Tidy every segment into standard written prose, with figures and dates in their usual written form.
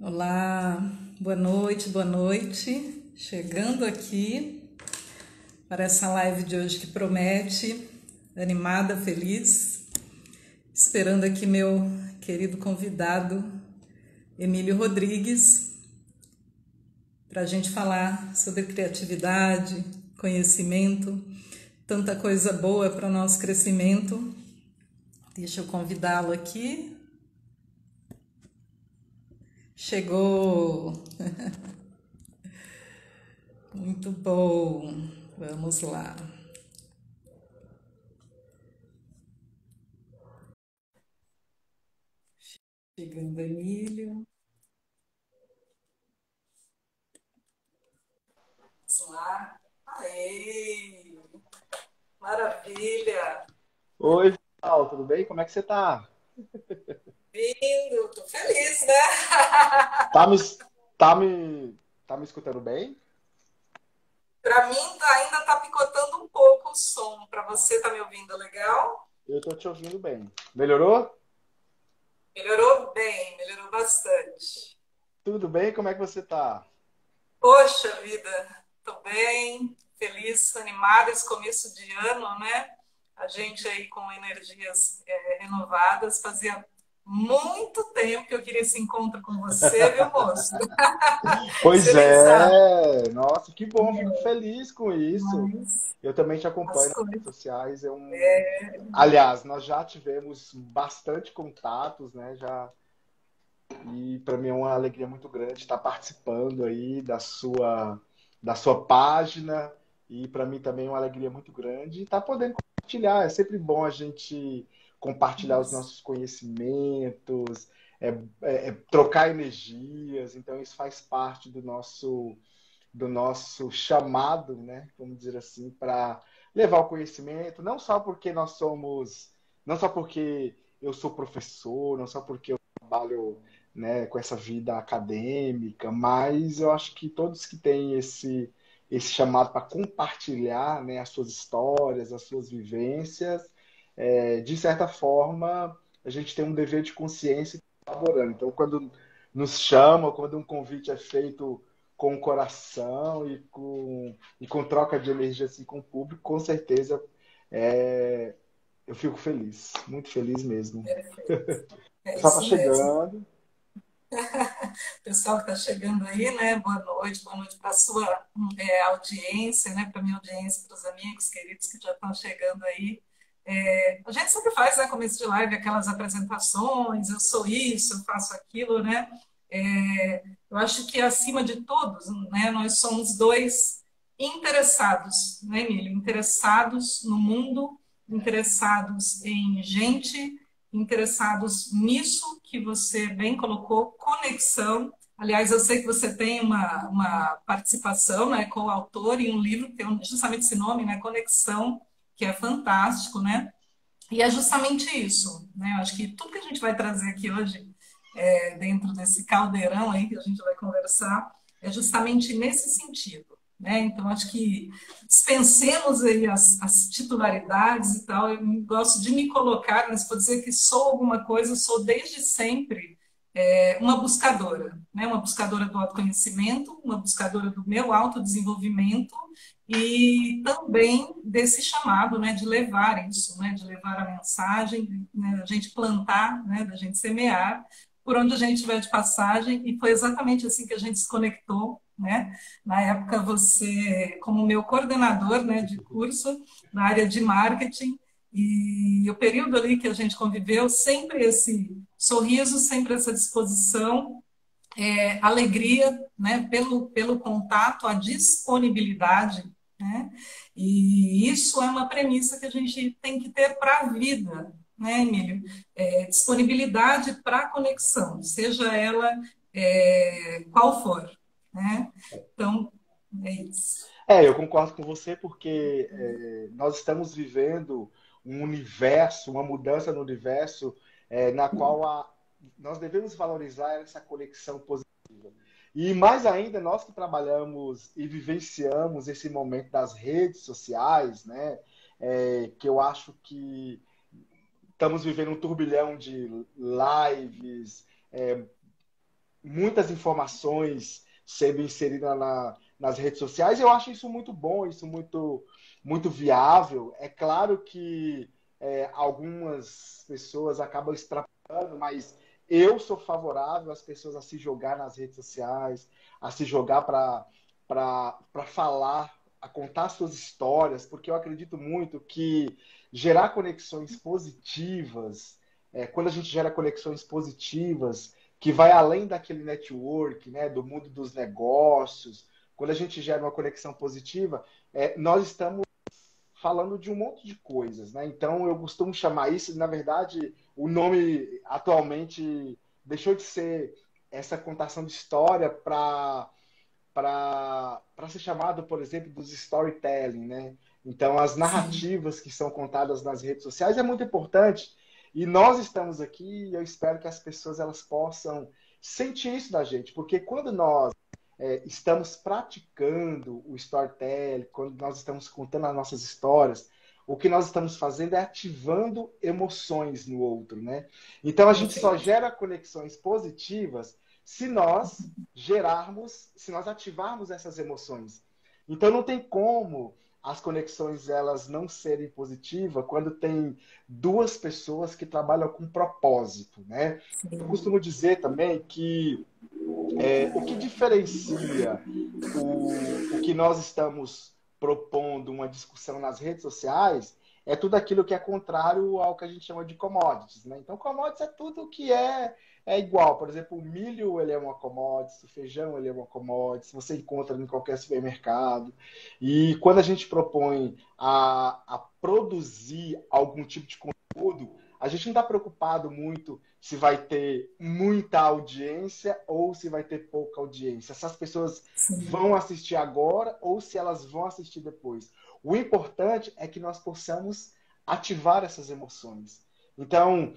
Olá, boa noite, boa noite. Chegando aqui para essa live de hoje que promete, animada, feliz, esperando aqui meu querido convidado Emílio Rodrigues para a gente falar sobre criatividade, conhecimento, tanta coisa boa para o nosso crescimento. Deixa eu convidá-lo aqui. Chegou! Muito bom! Vamos lá. Chegando, Emílio. Vamos lá. Aê! Maravilha! Oi, Val, tudo bem? Como é que você tá? Vindo! Tô feliz, né? Tá me, tá me, tá me escutando bem? Para mim ainda tá picotando um pouco o som. Para você tá me ouvindo legal? Eu tô te ouvindo bem. Melhorou? Melhorou bem, melhorou bastante. Tudo bem? Como é que você tá? Poxa vida, tô bem, feliz, animada esse começo de ano, né? A gente aí com energias renovadas. Fazia muito tempo que eu queria esse encontro com você, viu, moço? Pois Você nem sabe. é! Nossa, que bom, fico feliz com isso. Mas Eu também te as acompanho nas redes coisas. sociais. Aliás, nós já tivemos bastante contatos, né? E para mim é uma alegria muito grande estar participando aí da sua página. E para mim também é uma alegria muito grande estar podendo compartilhar. É sempre bom a gente compartilhar os nossos conhecimentos, trocar energias. Então isso faz parte do nosso chamado, né? Vamos dizer assim, para levar o conhecimento, não só porque eu sou professor, não só porque eu trabalho, né, com essa vida acadêmica, mas eu acho que todos que têm esse chamado para compartilhar, né, as suas histórias, as suas vivências, de certa forma, a gente tem um dever de consciência colaborando. Então, quando nos chama, quando um convite é feito com o coração e com troca de energia assim, com o público, com certeza é, eu fico feliz, muito feliz mesmo. O É pessoal tá isso mesmo. chegando. Pessoal que está chegando aí, né? Boa noite para a sua audiência, né? Para a minha audiência, para os amigos queridos que já estão chegando aí. A gente sempre faz, né, começo de live, aquelas apresentações, eu sou isso, eu faço aquilo, né? Eu acho que acima de todos, né, nós somos dois interessados, né, Emílio? Interessados no mundo, interessados em gente, interessados nisso que você bem colocou, conexão. Aliás, eu sei que você tem uma participação, né, coautor em um livro que tem justamente esse nome, né, Conexão, que é fantástico, né? E é justamente isso, né? Eu acho que tudo que a gente vai trazer aqui hoje, dentro desse caldeirão aí que a gente vai conversar, é justamente nesse sentido, né? Então, acho que dispensemos aí as titularidades e tal. Eu gosto de me colocar, mas vou dizer que sou alguma coisa, sou desde sempre uma buscadora, né? Uma buscadora do autoconhecimento, uma buscadora do meu autodesenvolvimento e também desse chamado, né, de levar isso, né, de levar a mensagem, né, a gente plantar, né, da gente semear por onde a gente estiver de passagem, e foi exatamente assim que a gente se conectou, né? Na época você, como meu coordenador, né, de curso na área de marketing, e o período ali que a gente conviveu, sempre esse sorriso, sempre essa disposição, alegria, né, pelo contato, a disponibilidade, né? E isso é uma premissa que a gente tem que ter para a vida, né, Emílio? Disponibilidade para a conexão, seja ela qual for, né? Então, é isso. Eu concordo com você porque nós estamos vivendo um universo, uma mudança no universo na qual nós devemos valorizar essa conexão positiva. E mais ainda, nós que trabalhamos e vivenciamos esse momento das redes sociais, né, que eu acho que estamos vivendo um turbilhão de lives, muitas informações sendo inseridas nas redes sociais. Eu acho isso muito bom, isso muito viável. É claro que algumas pessoas acabam extrapolando, mas eu sou favorável às pessoas a se jogar nas redes sociais, a se jogar para falar, a contar suas histórias, porque eu acredito muito que gerar conexões positivas, quando a gente gera conexões positivas, que vai além daquele network, né, do mundo dos negócios, quando a gente gera uma conexão positiva, nós estamos falando de um monte de coisas, né? Então eu costumo chamar isso, na verdade, o nome atualmente deixou de ser essa contação de história para ser chamado, por exemplo, dos storytelling, né? Então as Sim, narrativas que são contadas nas redes sociais é muito importante e nós estamos aqui e eu espero que as pessoas elas possam sentir isso da gente, porque quando nós estamos praticando o storytelling, quando nós estamos contando as nossas histórias, o que nós estamos fazendo é ativando emoções no outro, né? Então a gente só perfeito. gera conexões positivas se nós gerarmos, se nós ativarmos essas emoções. Então não tem como as conexões elas não serem positivas quando tem duas pessoas que trabalham com propósito, né? Eu Sim, costumo dizer também que o que diferencia o que nós estamos propondo uma discussão nas redes sociais é tudo aquilo que é contrário ao que a gente chama de commodities, né? Então, commodities é tudo que é igual. Por exemplo, o milho ele é uma commodity, o feijão ele é uma commodity, você encontra em qualquer supermercado. E quando a gente propõe a produzir algum tipo de conteúdo, a gente não está preocupado muito se vai ter muita audiência ou se vai ter pouca audiência. Se as pessoas sim, vão assistir agora ou se elas vão assistir depois. O importante é que nós possamos ativar essas emoções. Então,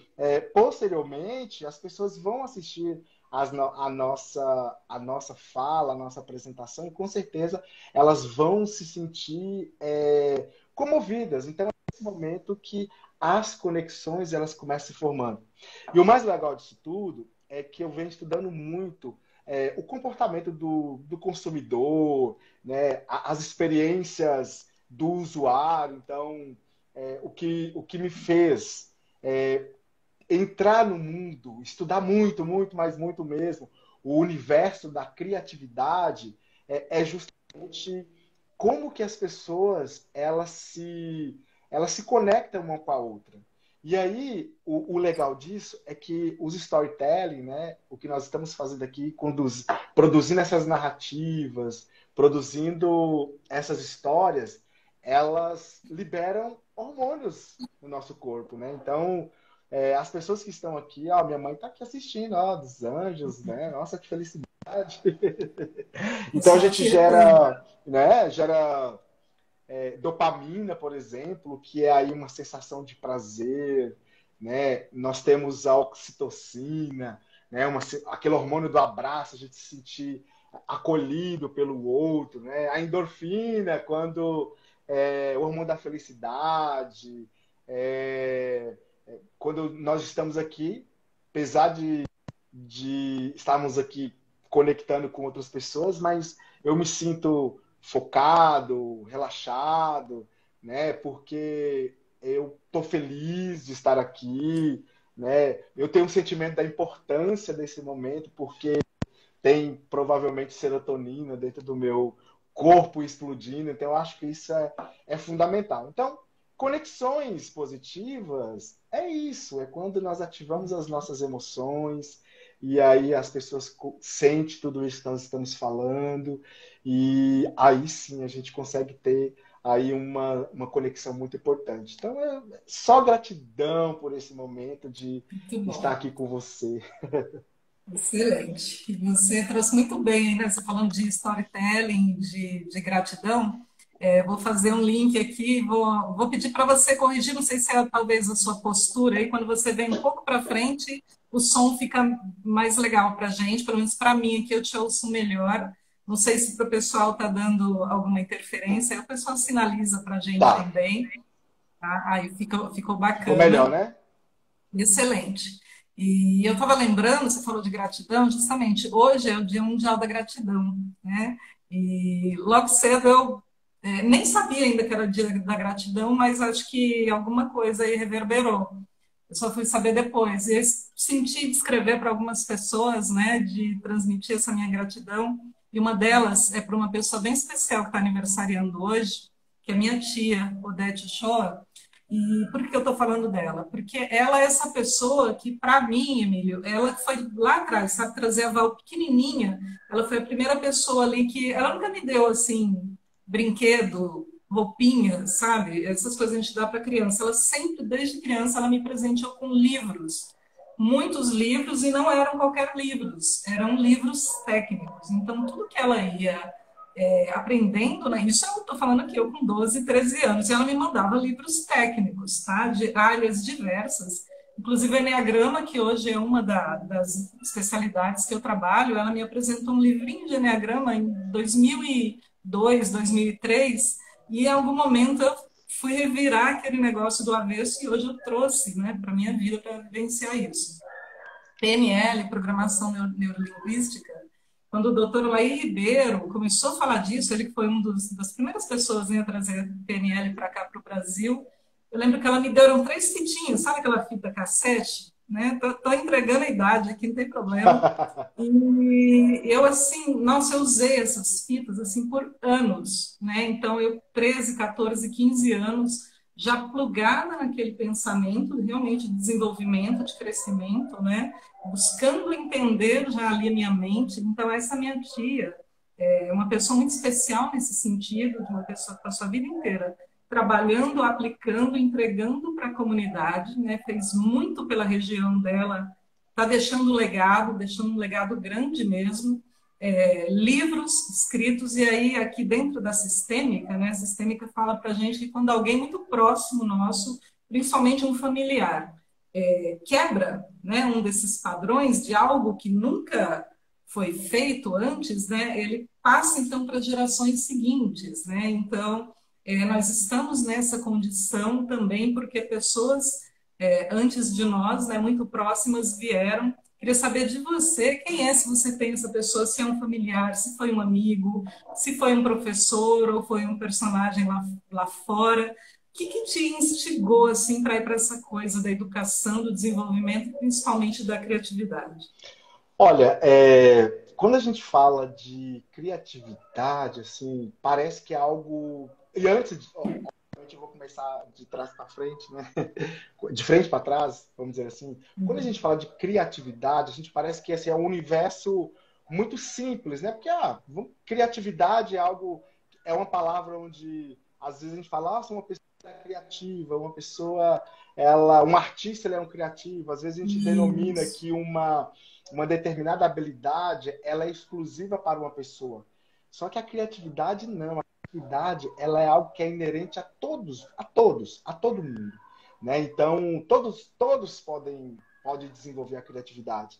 posteriormente, as pessoas vão assistir a nossa fala, a nossa apresentação, e com certeza elas vão se sentir comovidas. Então, é nesse momento que as conexões elas começam se formando. E o mais legal disso tudo é que eu venho estudando muito o comportamento do consumidor, né, as experiências do usuário. Então, o que me fez é, entrar no mundo, estudar muito, muito, mas muito mesmo, o universo da criatividade, é justamente como que as pessoas elas se conectam uma com a outra. E aí, o legal disso é que os storytelling, né, o que nós estamos fazendo aqui, produzindo essas narrativas, produzindo essas histórias, elas liberam hormônios no nosso corpo, né? Então, as pessoas que estão aqui, ó, minha mãe está aqui assistindo, ó, dos anjos, né? Nossa, que felicidade. Então a só gente tira tudo. gera, né? Gera dopamina, por exemplo, que é aí uma sensação de prazer, né? Nós temos a oxitocina, né? Aquele hormônio do abraço, a gente se sentir acolhido pelo outro, né? A endorfina, quando o hormônio da felicidade, é, quando nós estamos aqui, apesar de estarmos aqui conectando com outras pessoas, mas eu me sinto focado, relaxado, né? Porque eu estou feliz de estar aqui, né? Eu tenho um sentimento da importância desse momento, porque tem provavelmente serotonina dentro do meu corpo explodindo, então eu acho que isso é fundamental. Então, conexões positivas é isso, é quando nós ativamos as nossas emoções e aí as pessoas sentem tudo isso que nós estamos falando e aí sim a gente consegue ter aí uma conexão muito importante. Então, é só gratidão por esse momento de Muito estar bom. aqui com você. Excelente. E você trouxe muito bem, né? Você falando de storytelling, de gratidão. Vou fazer um link aqui, vou pedir para você corrigir, não sei se é talvez a sua postura aí, quando você vem um pouco para frente, o som fica mais legal para a gente, pelo menos para mim aqui eu te ouço melhor. Não sei se para o pessoal está dando alguma interferência, aí o pessoal sinaliza para a gente Tá, também, tá? Aí ficou ficou melhor, bacana. né? Excelente. E eu estava lembrando, você falou de gratidão, justamente hoje é o Dia Mundial da Gratidão, né? E logo cedo eu nem sabia ainda que era o Dia da Gratidão, mas acho que alguma coisa aí reverberou. Eu só fui saber depois. E eu senti de escrever para algumas pessoas, né, de transmitir essa minha gratidão. E uma delas é para uma pessoa bem especial que está aniversariando hoje, que é minha tia, Odete Shoa. E por que eu estou falando dela? Porque ela é essa pessoa que, para mim, Emílio, ela foi lá atrás, sabe, trazer a Val pequenininha. Ela foi a primeira pessoa ali que. Ela nunca me deu, assim, brinquedo, roupinha, sabe? Essas coisas a gente dá para criança. Ela sempre, desde criança, ela me presenteou com livros. Muitos livros, e não eram qualquer livros, eram livros técnicos. Então, tudo que ela ia aprendendo, né? Isso eu estou falando aqui, eu com 12, 13 anos, e ela me mandava livros técnicos, tá? De áreas diversas. Inclusive, a Enneagrama, que hoje é uma das especialidades que eu trabalho, ela me apresentou um livrinho de Enneagrama em 2002, 2003, e em algum momento eu fui revirar aquele negócio do avesso e hoje eu trouxe, né, para a minha vida para vivenciar isso. PNL, Programação Neurolinguística, quando o doutor Laí Ribeiro começou a falar disso, ele que foi das primeiras pessoas, né, a trazer PNL para cá, para o Brasil, eu lembro que ela me deram 3 fitinhas, sabe aquela fita cassete? Né? Tô entregando a idade aqui, não tem problema. E eu, assim, nossa, eu usei essas fitas, assim, por anos, né? Então, eu, 13, 14, 15 anos, já plugada naquele pensamento, realmente, de desenvolvimento, de crescimento, né? Buscando entender já ali a minha mente. Então, essa minha tia é uma pessoa muito especial nesse sentido, de uma pessoa que passou a vida inteira trabalhando, aplicando, entregando para a comunidade, né? Fez muito pela região dela, está deixando um legado grande mesmo. Livros escritos, e aí aqui dentro da sistêmica, né? A sistêmica fala para a gente que quando alguém muito próximo nosso, principalmente um familiar, quebra, né, um desses padrões de algo que nunca foi feito antes, né, ele passa então para gerações seguintes, né? Então, nós estamos nessa condição também porque pessoas antes de nós, né, muito próximas, vieram. Queria saber de você, quem é, se você tem essa pessoa, se é um familiar, se foi um amigo, se foi um professor ou foi um personagem lá fora. O que te instigou assim para ir para essa coisa da educação, do desenvolvimento e principalmente da criatividade? Olha, quando a gente fala de criatividade, assim, parece que é algo. E antes, obviamente, eu vou começar de trás para frente, né? De frente para trás, vamos dizer assim. Quando a gente fala de criatividade, a gente parece que esse é um universo muito simples, né? Porque criatividade é algo, é uma palavra onde às vezes a gente fala, ah, sou uma pessoa criativa, uma pessoa, um artista, ele é um criativo. Às vezes a gente denomina Isso. que uma determinada habilidade ela é exclusiva para uma pessoa. Só que a criatividade não. A criatividade ela é algo que é inerente a todos, a todo mundo, né? Então todos podem desenvolver a criatividade.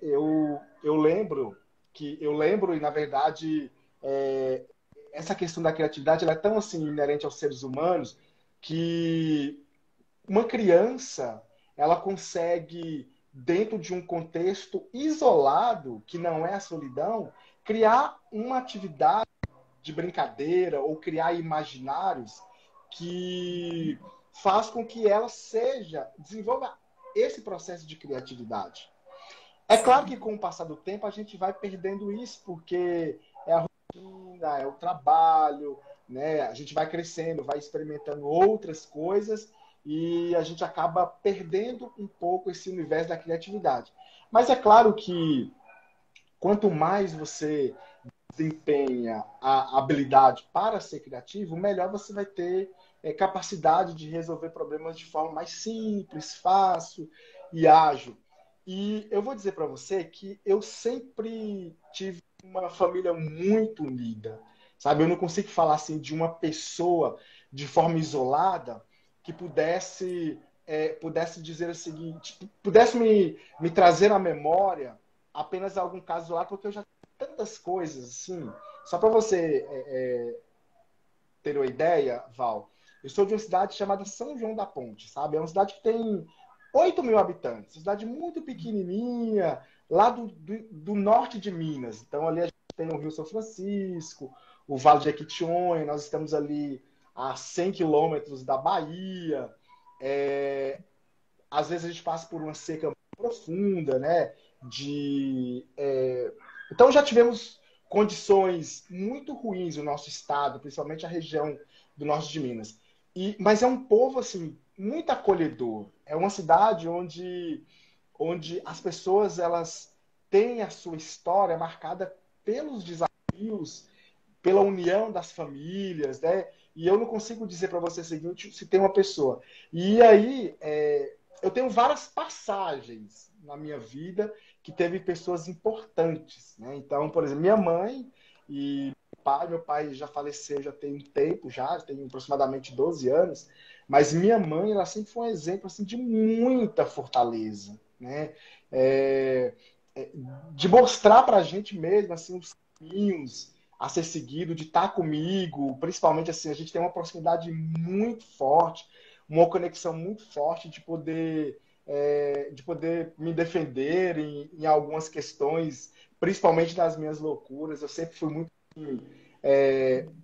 Eu lembro e na verdade essa questão da criatividade ela é tão assim inerente aos seres humanos que uma criança ela consegue, dentro de um contexto isolado, que não é a solidão, criar uma atividade de brincadeira ou criar imaginários que faz com que ela desenvolva esse processo de criatividade. É claro que com o passar do tempo a gente vai perdendo isso, porque é a rotina, é o trabalho, né? A gente vai crescendo, vai experimentando outras coisas e a gente acaba perdendo um pouco esse universo da criatividade. Mas é claro que quanto mais você desempenha a habilidade para ser criativo, melhor você vai ter capacidade de resolver problemas de forma mais simples, fácil e ágil. E eu vou dizer para você que eu sempre tive uma família muito unida, sabe? Eu não consigo falar assim de uma pessoa de forma isolada que pudesse dizer o seguinte, pudesse me trazer à memória apenas algum caso lá, porque eu já tantas coisas, assim. Só para você ter uma ideia, Val, eu sou de uma cidade chamada São João da Ponte, sabe? É uma cidade que tem 8 mil habitantes, cidade muito pequenininha, lá do norte de Minas. Então, ali a gente tem o Rio São Francisco, o Vale de Jequitinhonha, nós estamos ali a 100 quilômetros da Bahia. Às vezes a gente passa por uma seca profunda, né? Então já tivemos condições muito ruins no nosso estado, principalmente a região do norte de Minas. Mas é um povo assim muito acolhedor. É uma cidade onde as pessoas elas têm a sua história marcada pelos desafios, pela união das famílias, né? E eu não consigo dizer para você o seguinte, se tem uma pessoa. E aí, eu tenho várias passagens na minha vida que teve pessoas importantes, né? Então, por exemplo, minha mãe e meu pai já faleceu, já tem um tempo, já tem aproximadamente 12 anos, mas minha mãe, ela sempre foi um exemplo assim, de muita fortaleza, né? É, de mostrar para a gente mesmo assim, os caminhos a ser seguido, de estar comigo, principalmente assim, a gente tem uma proximidade muito forte, uma conexão muito forte de poder me defender em algumas questões, principalmente nas minhas loucuras. Eu sempre fui muito.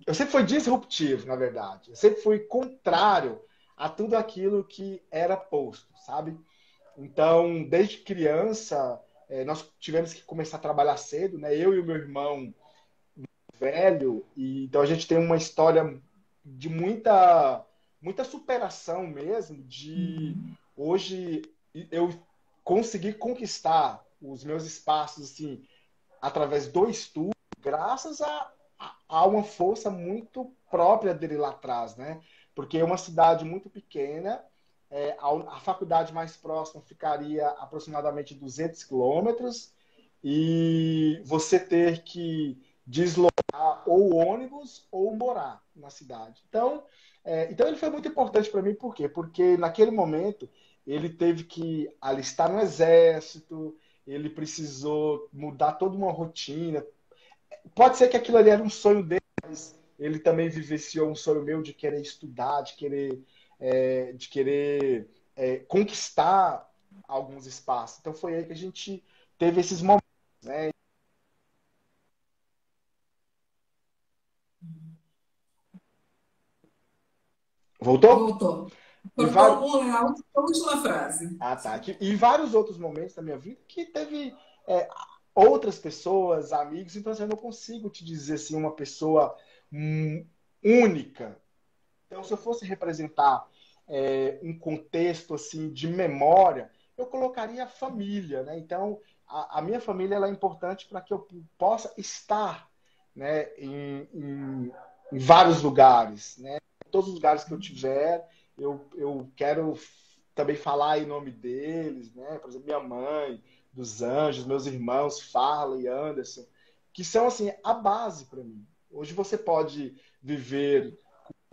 Eu sempre fui disruptivo, na verdade. Eu sempre fui contrário a tudo aquilo que era posto, sabe? Então, desde criança, nós tivemos que começar a trabalhar cedo, né? Eu e o meu irmão velho, e então a gente tem uma história de muita superação mesmo, de hoje eu conseguir conquistar os meus espaços assim através do estudo, graças a uma força muito própria dele lá atrás, né? Porque é uma cidade muito pequena, a faculdade mais próxima ficaria aproximadamente 200 quilômetros, e você ter que deslocar ou ônibus ou morar na cidade. Então ele foi muito importante para mim, por quê? Porque naquele momento ele teve que alistar no exército, ele precisou mudar toda uma rotina. Pode ser que aquilo ali era um sonho dele, mas ele também vivenciou um sonho meu de querer estudar, de querer conquistar alguns espaços. Então foi aí que a gente teve esses momentos, né? Voltou? Voltou. E vários, Cortou a última frase. tá. E vários outros momentos da minha vida que teve outras pessoas, amigos, então assim, eu não consigo te dizer assim, uma pessoa única. Então, se eu fosse representar um contexto assim de memória, eu colocaria a família, né? Então, a minha família ela é importante para que eu possa estar, né, em vários lugares, né? Em todos os lugares que eu tiver, eu quero também falar em nome deles, né? Por exemplo, minha mãe, dos anjos, meus irmãos, Farley, Anderson, que são assim a base para mim. Hoje você pode viver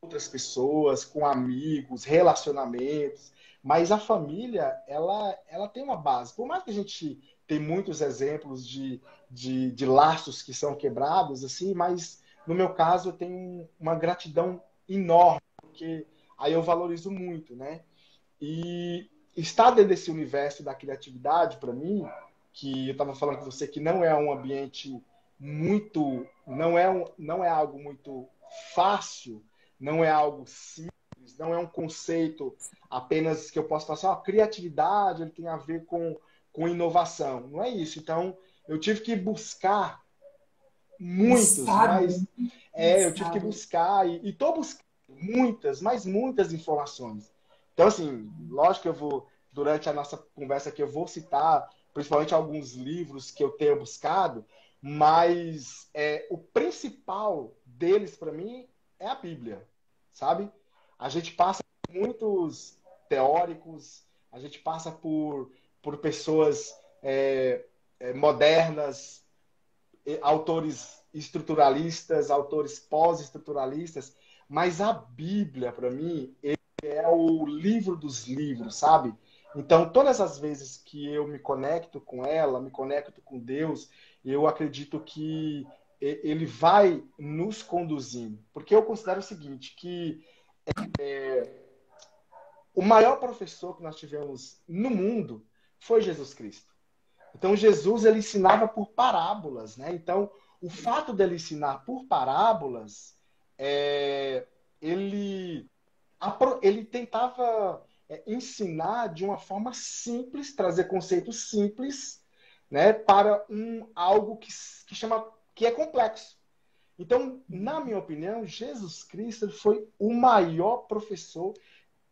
outras pessoas, com amigos, relacionamentos, mas a família, ela tem uma base. Por mais que a gente tem muitos exemplos de laços que são quebrados, assim, mas no meu caso eu tenho uma gratidão enorme, porque aí eu valorizo muito, né? E estar dentro desse universo da criatividade, para mim, que eu estava falando com você, que não é um ambiente muito, não é algo muito fácil, não é algo simples, não é um conceito apenas que eu posso falar assim, ó, criatividade ele tem a ver com inovação. Não é isso. Então, eu tive que buscar muitos, Sábio. mas eu tive que Sábio. buscar e estou buscando muitas, mas muitas informações. Então, assim, lógico que eu vou, durante a nossa conversa aqui, eu vou citar principalmente alguns livros que eu tenho buscado, mas o principal deles, para mim, é a Bíblia, sabe? A gente passa por muitos teóricos, a gente passa por pessoas modernas, autores estruturalistas, autores pós-estruturalistas, mas a Bíblia, para mim, é o livro dos livros, sabe? Então, todas as vezes que eu me conecto com ela, me conecto com Deus, eu acredito que ele vai nos conduzindo. Porque eu considero o seguinte, que o maior professor que nós tivemos no mundo foi Jesus Cristo. Então, Jesus, ele ensinava por parábolas, né? Então, o fato dele ensinar por parábolas, ele, ele tentava ensinar de uma forma simples, trazer conceitos simples, né, para algo que é complexo. Então, na minha opinião, Jesus Cristo ele foi o maior professor que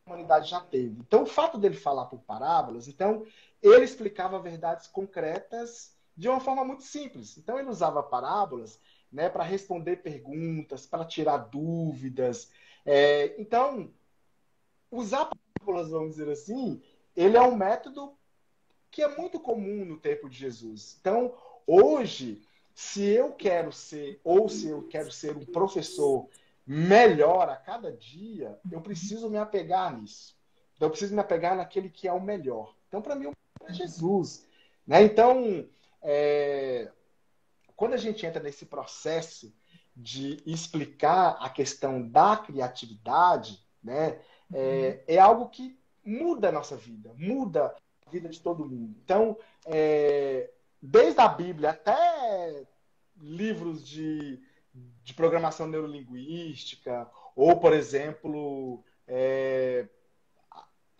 a humanidade já teve. Então, o fato dele falar por parábolas, então, ele explicava verdades concretas de uma forma muito simples. Então, ele usava parábolas, né, para responder perguntas, para tirar dúvidas. Então, usar parábolas, vamos dizer assim, ele é um método que é muito comum no tempo de Jesus. Então, hoje, se eu quero ser, ou se eu quero ser um professor melhor a cada dia, eu preciso me apegar nisso. Então, eu preciso me apegar naquele que é o melhor. Então, para mim, o melhor é Jesus. Né? Então, quando a gente entra nesse processo de explicar a questão da criatividade, né, é algo que muda a nossa vida, muda a vida de todo mundo. Então, desde a Bíblia até livros de programação neurolinguística, ou, por exemplo,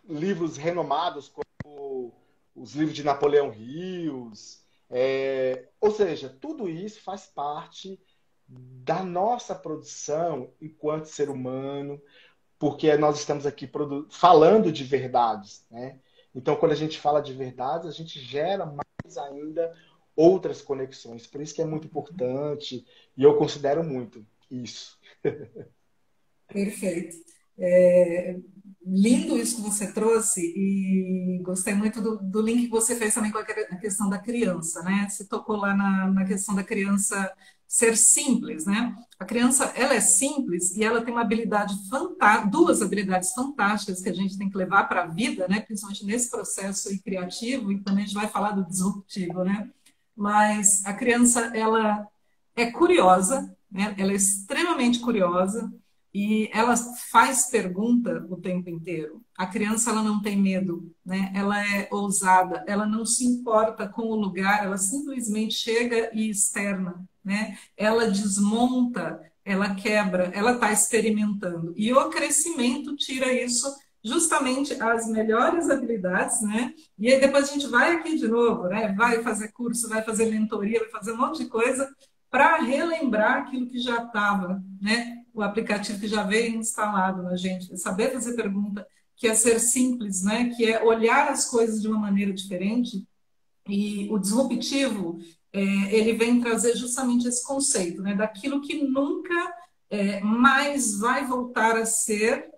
livros renomados como os livros de Napoleão Hills. Ou seja, tudo isso faz parte da nossa produção enquanto ser humano, porque nós estamos aqui falando de verdades, né? Então, quando a gente fala de verdades, a gente gera mais ainda outras conexões. Por isso que é muito importante, e eu considero muito isso. Perfeito. Lindo isso que você trouxe e gostei muito do link que você fez também com a questão da criança, né? Você tocou lá na questão da criança ser simples, né? A criança, ela é simples e ela tem uma habilidade fantástica, duas habilidades fantásticas que a gente tem que levar para a vida, né? Principalmente nesse processo aí criativo, e também a gente vai falar do disruptivo, né? Mas a criança, ela é curiosa, né? Ela é extremamente curiosa, e ela faz pergunta o tempo inteiro. A criança, ela não tem medo, né? Ela é ousada, ela não se importa com o lugar, ela simplesmente chega e externa, né? Ela desmonta, ela quebra, ela está experimentando. E o crescimento tira isso, justamente as melhores habilidades, né? E aí depois a gente vai aqui de novo, né? Vai fazer curso, vai fazer mentoria, vai fazer um monte de coisa para relembrar aquilo que já estava, né? O aplicativo que já veio instalado na gente, saber fazer pergunta, que é ser simples, né? Que é olhar as coisas de uma maneira diferente. E o disruptivo, ele vem trazer justamente esse conceito, né? Daquilo que nunca mais vai voltar a ser,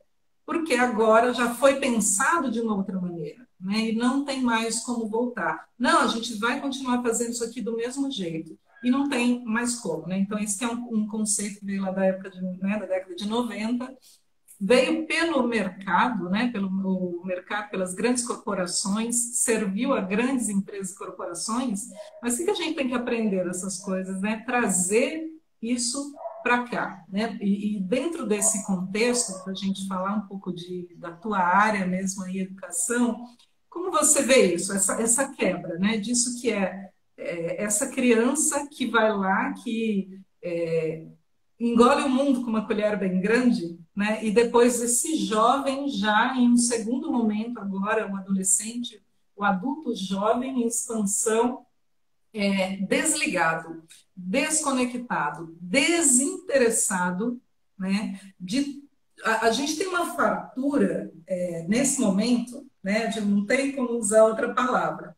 porque agora já foi pensado de uma outra maneira, né? E não tem mais como voltar. Não, a gente vai continuar fazendo isso aqui do mesmo jeito. E não tem mais como, né? Então, esse é um conceito que veio lá da época da década de 90, veio pelo mercado, né? Pelo mercado, pelas grandes corporações, serviu a grandes empresas e corporações, mas o que a gente tem que aprender dessas coisas, né? Trazer isso para cá, né? E dentro desse contexto, para a gente falar um pouco da tua área mesmo aí, educação, como você vê isso, essa quebra, né? Disso que essa criança que vai lá, que engole o mundo com uma colher bem grande, né? E depois esse jovem já em um segundo momento, agora o adolescente, o adulto jovem em expansão, desligado, desconectado, desinteressado, né? A gente tem uma fartura nesse momento, né? De não tem como usar outra palavra.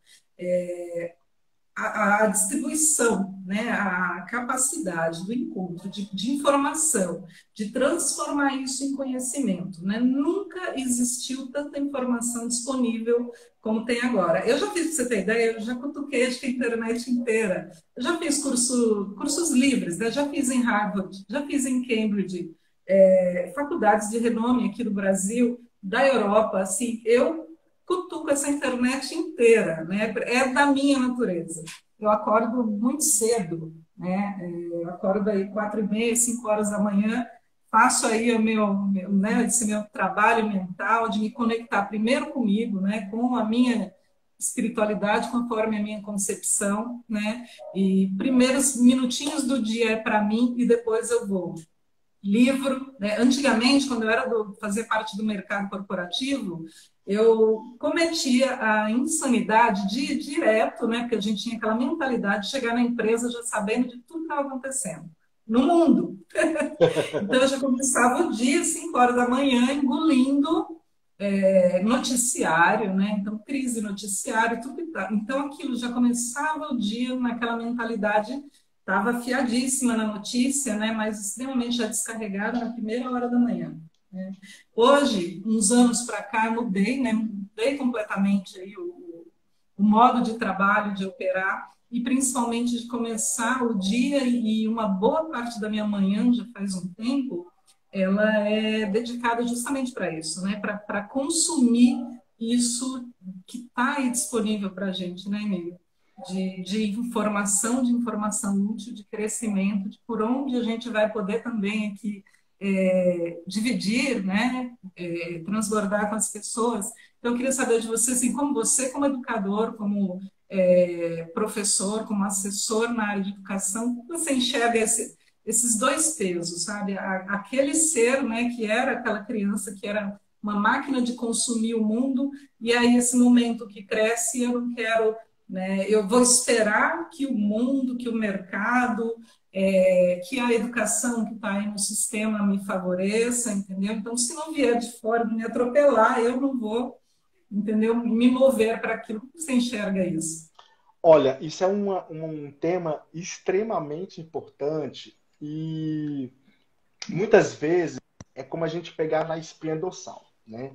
A distribuição, né, a capacidade do encontro de informação, de transformar isso em conhecimento. Né? Nunca existiu tanta informação disponível como tem agora. Eu já fiz, para você ter ideia, eu já cutuquei a internet inteira. Eu já fiz cursos livres, né? Já fiz em Harvard, já fiz em Cambridge, faculdades de renome aqui do Brasil, da Europa. Assim, eu cutuco essa internet inteira, né? É da minha natureza. Eu acordo muito cedo, né? Eu acordo aí 4h30, 5 horas da manhã, faço aí né, esse meu trabalho mental de me conectar primeiro comigo, né, com a minha espiritualidade conforme a minha concepção, né, e primeiros minutinhos do dia é para mim e depois eu vou. Livro, né? Antigamente, quando eu fazia parte do mercado corporativo, eu cometia a insanidade de ir direto, né? Porque a gente tinha aquela mentalidade de chegar na empresa já sabendo de tudo que estava acontecendo no mundo. Então, eu já começava o dia, 5 horas da manhã, engolindo noticiário, né? Então, crise noticiário, tudo e tal. Então, aquilo já começava o dia naquela mentalidade, estava afiadíssima na notícia, né? Mas extremamente já descarregada na primeira hora da manhã. Né? Hoje, uns anos para cá, mudei, né? Mudei completamente aí o modo de trabalho, de operar, e principalmente de começar o dia e uma boa parte da minha manhã, já faz um tempo, ela é dedicada justamente para isso, né? Para consumir isso que está aí disponível para a gente, né, Emílio? De informação útil, de crescimento, de por onde a gente vai poder também aqui dividir, né, transbordar com as pessoas. Então, eu queria saber de você, assim, como você, como educador, como professor, como assessor na área de educação, como você enxerga esses dois pesos, sabe? Aquele ser, né, que era aquela criança que era uma máquina de consumir o mundo, e aí esse momento que cresce, eu não quero, né, eu vou esperar que o mundo, que o mercado, que a educação que está aí no sistema me favoreça, entendeu? Então, se não vier de fora me atropelar, eu não vou, entendeu? Me mover para aquilo. Como você enxerga isso? Olha, isso é um tema extremamente importante e muitas vezes é como a gente pegar na espinha dorsal, né?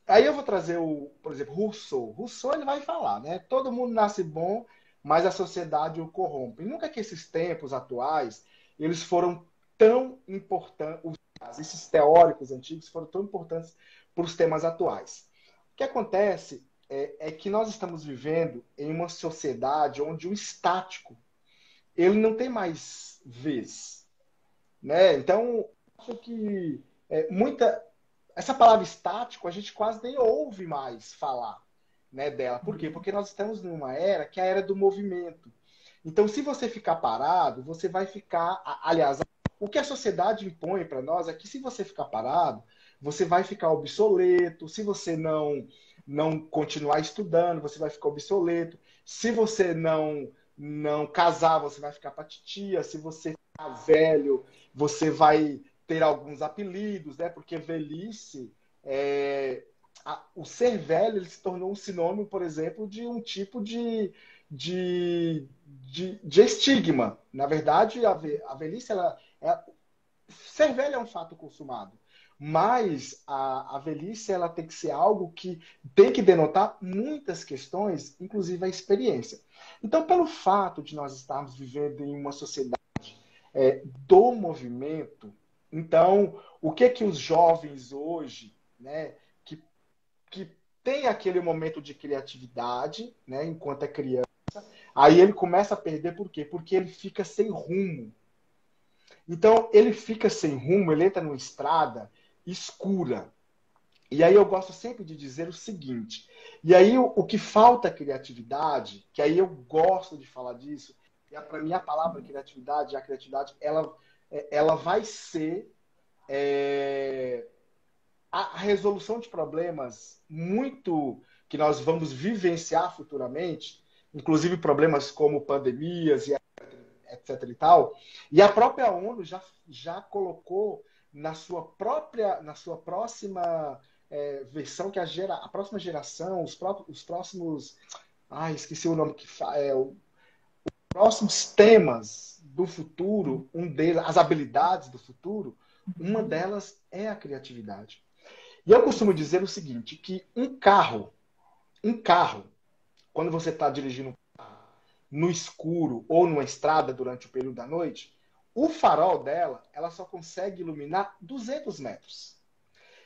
Aí eu vou trazer por exemplo, Rousseau. Rousseau ele vai falar, né? Todo mundo nasce bom, mas a sociedade o corrompe. E nunca que esses tempos atuais eles foram tão importantes, esses teóricos antigos foram tão importantes para os temas atuais. O que acontece é que nós estamos vivendo em uma sociedade onde o estático ele não tem mais vez, né? Então, acho que muita essa palavra estático a gente quase nem ouve mais falar, né, dela. Por quê? Porque nós estamos numa era que é a era do movimento. Então, se você ficar parado, você vai ficar. Aliás, o que a sociedade impõe para nós é que se você ficar parado, você vai ficar obsoleto. Se você não continuar estudando, você vai ficar obsoleto. Se você não casar, você vai ficar patitia. Se você ficar velho, você vai ter alguns apelidos, né? Porque velhice, o ser velho ele se tornou um sinônimo, por exemplo, de um tipo de estigma. Na verdade, a velhice, ser velho é um fato consumado. Mas a velhice ela tem que ser algo que tem que denotar muitas questões, inclusive a experiência. Então, pelo fato de nós estarmos vivendo em uma sociedade do movimento, então, o que os jovens hoje, né, que tem aquele momento de criatividade, né, enquanto é criança, aí ele começa a perder por quê? Porque ele fica sem rumo. Então, ele fica sem rumo, ele entra numa estrada escura. E aí eu gosto sempre de dizer o seguinte, e aí o que falta é criatividade, que aí eu gosto de falar disso, e para mim a palavra criatividade, a criatividade, ela vai ser a resolução de problemas muito que nós vamos vivenciar futuramente, inclusive problemas como pandemias e etc e tal. E a própria ONU já colocou na sua próxima versão que a próxima geração, os próximos, esqueci o nome os próximos temas do futuro, um deles, as habilidades do futuro, uma delas é a criatividade. E eu costumo dizer o seguinte, que um carro, quando você está dirigindo no escuro ou numa estrada durante o período da noite, o farol dela, ela só consegue iluminar 200 metros.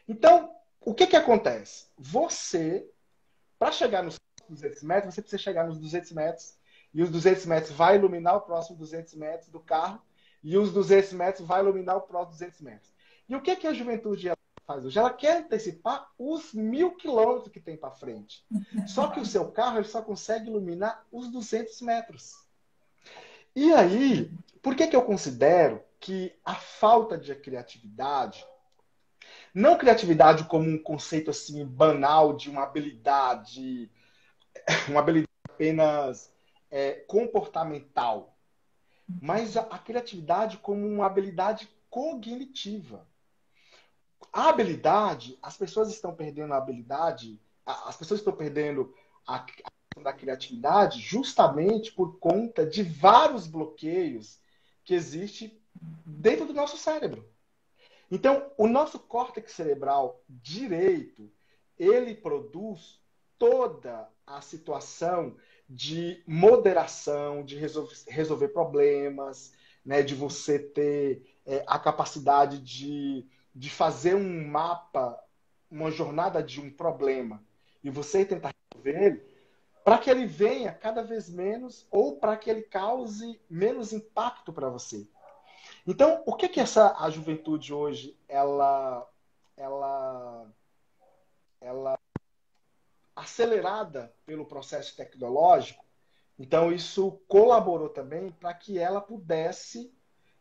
Então, o que acontece? Você, para chegar nos 200 metros, você precisa chegar nos 200 metros, e os 200 metros vai iluminar o próximo 200 metros do carro, e os 200 metros vai iluminar o próximo 200 metros. E o que, que a juventude faz hoje? Ela quer antecipar os 1.000 quilômetros que tem para frente. Só que o seu carro ele só consegue iluminar os 200 metros. E aí, por que, que eu considero que a falta de criatividade, não criatividade como um conceito assim banal de uma habilidade apenas comportamental, mas a criatividade como uma habilidade cognitiva. A habilidade, as pessoas estão perdendo a habilidade, as pessoas estão perdendo a questão da criatividade justamente por conta de vários bloqueios que existem dentro do nosso cérebro. Então, o nosso córtex cerebral direito, ele produz toda a situação de moderação, de resolver problemas, né, de você ter a capacidade de fazer um mapa, uma jornada de um problema, e você tentar resolver ele, para que ele venha cada vez menos ou para que ele cause menos impacto para você. Então, o que que a juventude hoje, ela acelerada pelo processo tecnológico, então isso colaborou também para que ela pudesse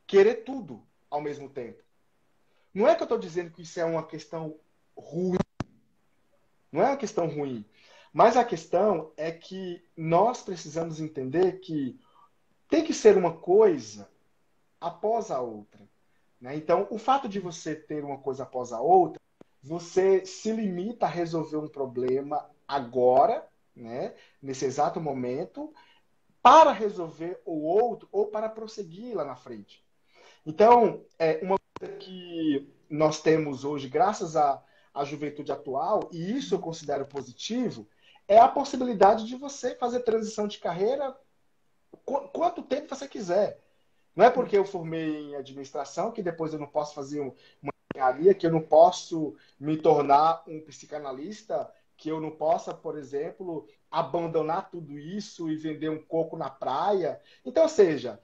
querer tudo ao mesmo tempo. Não é que eu estou dizendo que isso é uma questão ruim, não é uma questão ruim, mas a questão é que nós precisamos entender que tem que ser uma coisa após a outra. Né? Então, o fato de você ter uma coisa após a outra, você se limita a resolver um problema agora, né? Nesse exato momento, para resolver o outro ou para prosseguir lá na frente. Então, uma coisa que nós temos hoje, graças à juventude atual, e isso eu considero positivo, é a possibilidade de você fazer transição de carreira quanto tempo você quiser. Não é porque eu formei em administração que depois eu não posso fazer uma engenharia, que eu não posso me tornar um psicanalista, que eu não possa, por exemplo, abandonar tudo isso e vender um coco na praia. Então, ou seja,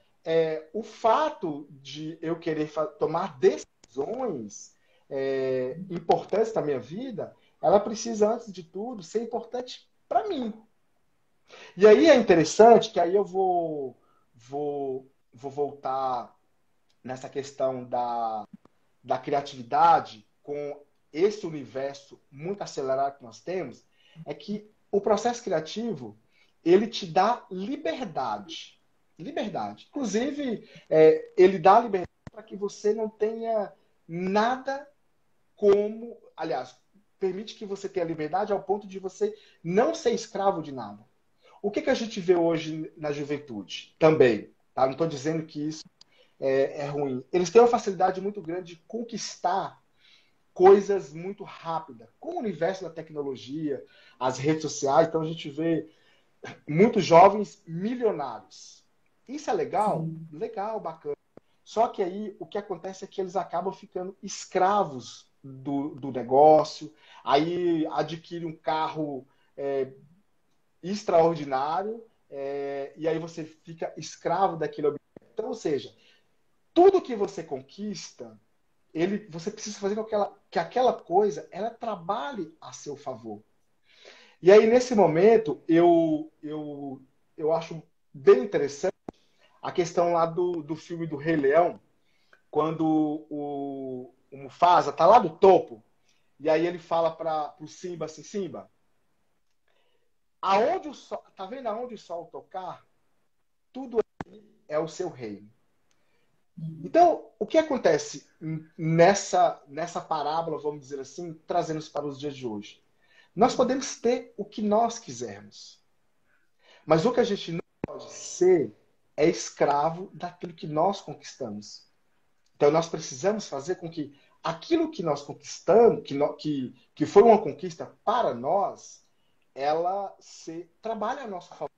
o fato de eu querer tomar decisões importantes na minha vida, ela precisa, antes de tudo, ser importante para mim. E aí é interessante que aí eu vou voltar nessa questão da criatividade com esse universo muito acelerado que nós temos, é que o processo criativo, ele te dá liberdade. Liberdade. Inclusive, ele dá liberdade para que você não tenha nada como... Aliás, permite que você tenha liberdade ao ponto de você não ser escravo de nada. O que a gente vê hoje na juventude? Também. Tá? Não estou dizendo que isso é ruim. Eles têm uma facilidade muito grande de conquistar coisas muito rápidas. Com o universo da tecnologia, as redes sociais, então a gente vê muitos jovens milionários. Isso é legal? Sim. Legal, bacana. Só que aí o que acontece é que eles acabam ficando escravos do negócio, aí adquire um carro extraordinário, e aí você fica escravo daquele objeto. Então, ou seja, tudo que você conquista, você precisa fazer com que aquela coisa ela trabalhe a seu favor. E aí, nesse momento, eu acho bem interessante a questão lá do filme do Rei Leão, quando o Mufasa tá lá do topo, e aí ele fala para o Simba assim, Simba, aonde o sol, tá vendo aonde o sol tocar? Tudo é o seu reino. Então, o que acontece nessa parábola, vamos dizer assim, trazendo isso para os dias de hoje? Nós podemos ter o que nós quisermos, mas o que a gente não pode ser é escravo daquilo que nós conquistamos. Então, nós precisamos fazer com que aquilo que nós conquistamos, que foi uma conquista para nós, ela trabalhe a nosso favor.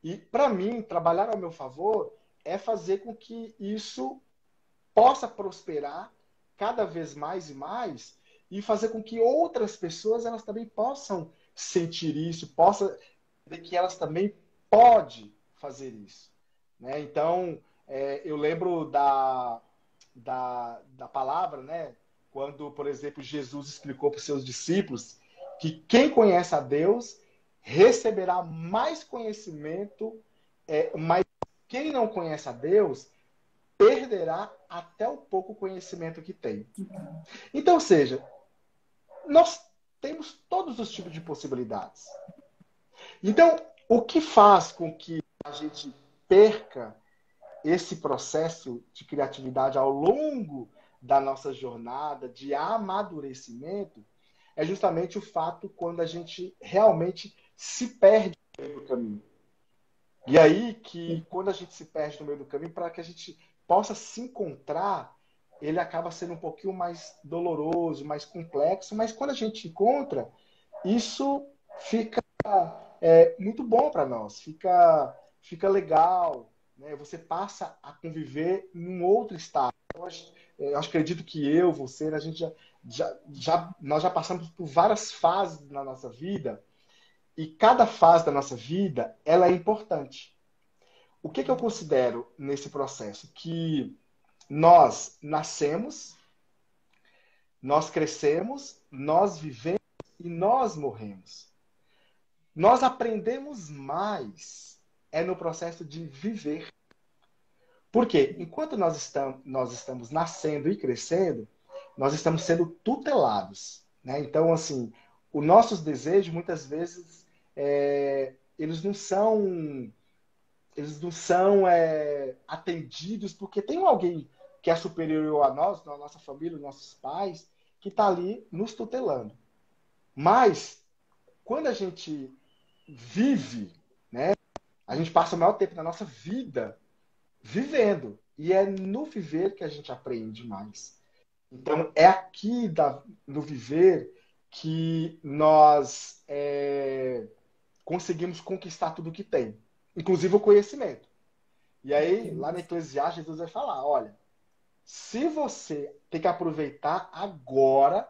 E, para mim, trabalhar ao meu favor é fazer com que isso possa prosperar cada vez mais e mais e fazer com que outras pessoas elas também possam sentir isso, possam ver que elas também podem fazer isso. Né? Então, Eu lembro da palavra, né? Quando, por exemplo, Jesus explicou para os seus discípulos que quem conhece a Deus receberá mais conhecimento, mas quem não conhece a Deus perderá até o pouco conhecimento que tem. Então, ou seja, nós temos todos os tipos de possibilidades. Então, o que faz com que a gente perca esse processo de criatividade ao longo da nossa jornada de amadurecimento é justamente o fato quando a gente realmente se perde no meio do caminho. E aí que quando a gente se perde no meio do caminho, para que a gente possa se encontrar, ele acaba sendo um pouquinho mais doloroso, mais complexo, mas quando a gente encontra, isso fica muito bom para nós, fica legal, né? Você passa a conviver num outro estado. Eu acredito que você, a gente nós já passamos por várias fases na nossa vida e cada fase da nossa vida ela é importante. O que eu considero nesse processo? Que nós nascemos, nós crescemos, nós vivemos e nós morremos. Nós aprendemos mais no processo de viver. Por quê? Enquanto nós estamos nascendo e crescendo, nós estamos sendo tutelados, né? Então, assim, os nossos desejos, muitas vezes, eles não são atendidos porque tem alguém que é superior a nós, a nossa família, nossos pais, que está ali nos tutelando. Mas, quando a gente vive, né, a gente passa o maior tempo da nossa vida vivendo. E é no viver que a gente aprende mais. Então, é aqui no viver que nós conseguimos conquistar tudo que tem, inclusive o conhecimento. E aí, lá na Eclesiastes, Jesus vai falar, olha, se você tem que aproveitar agora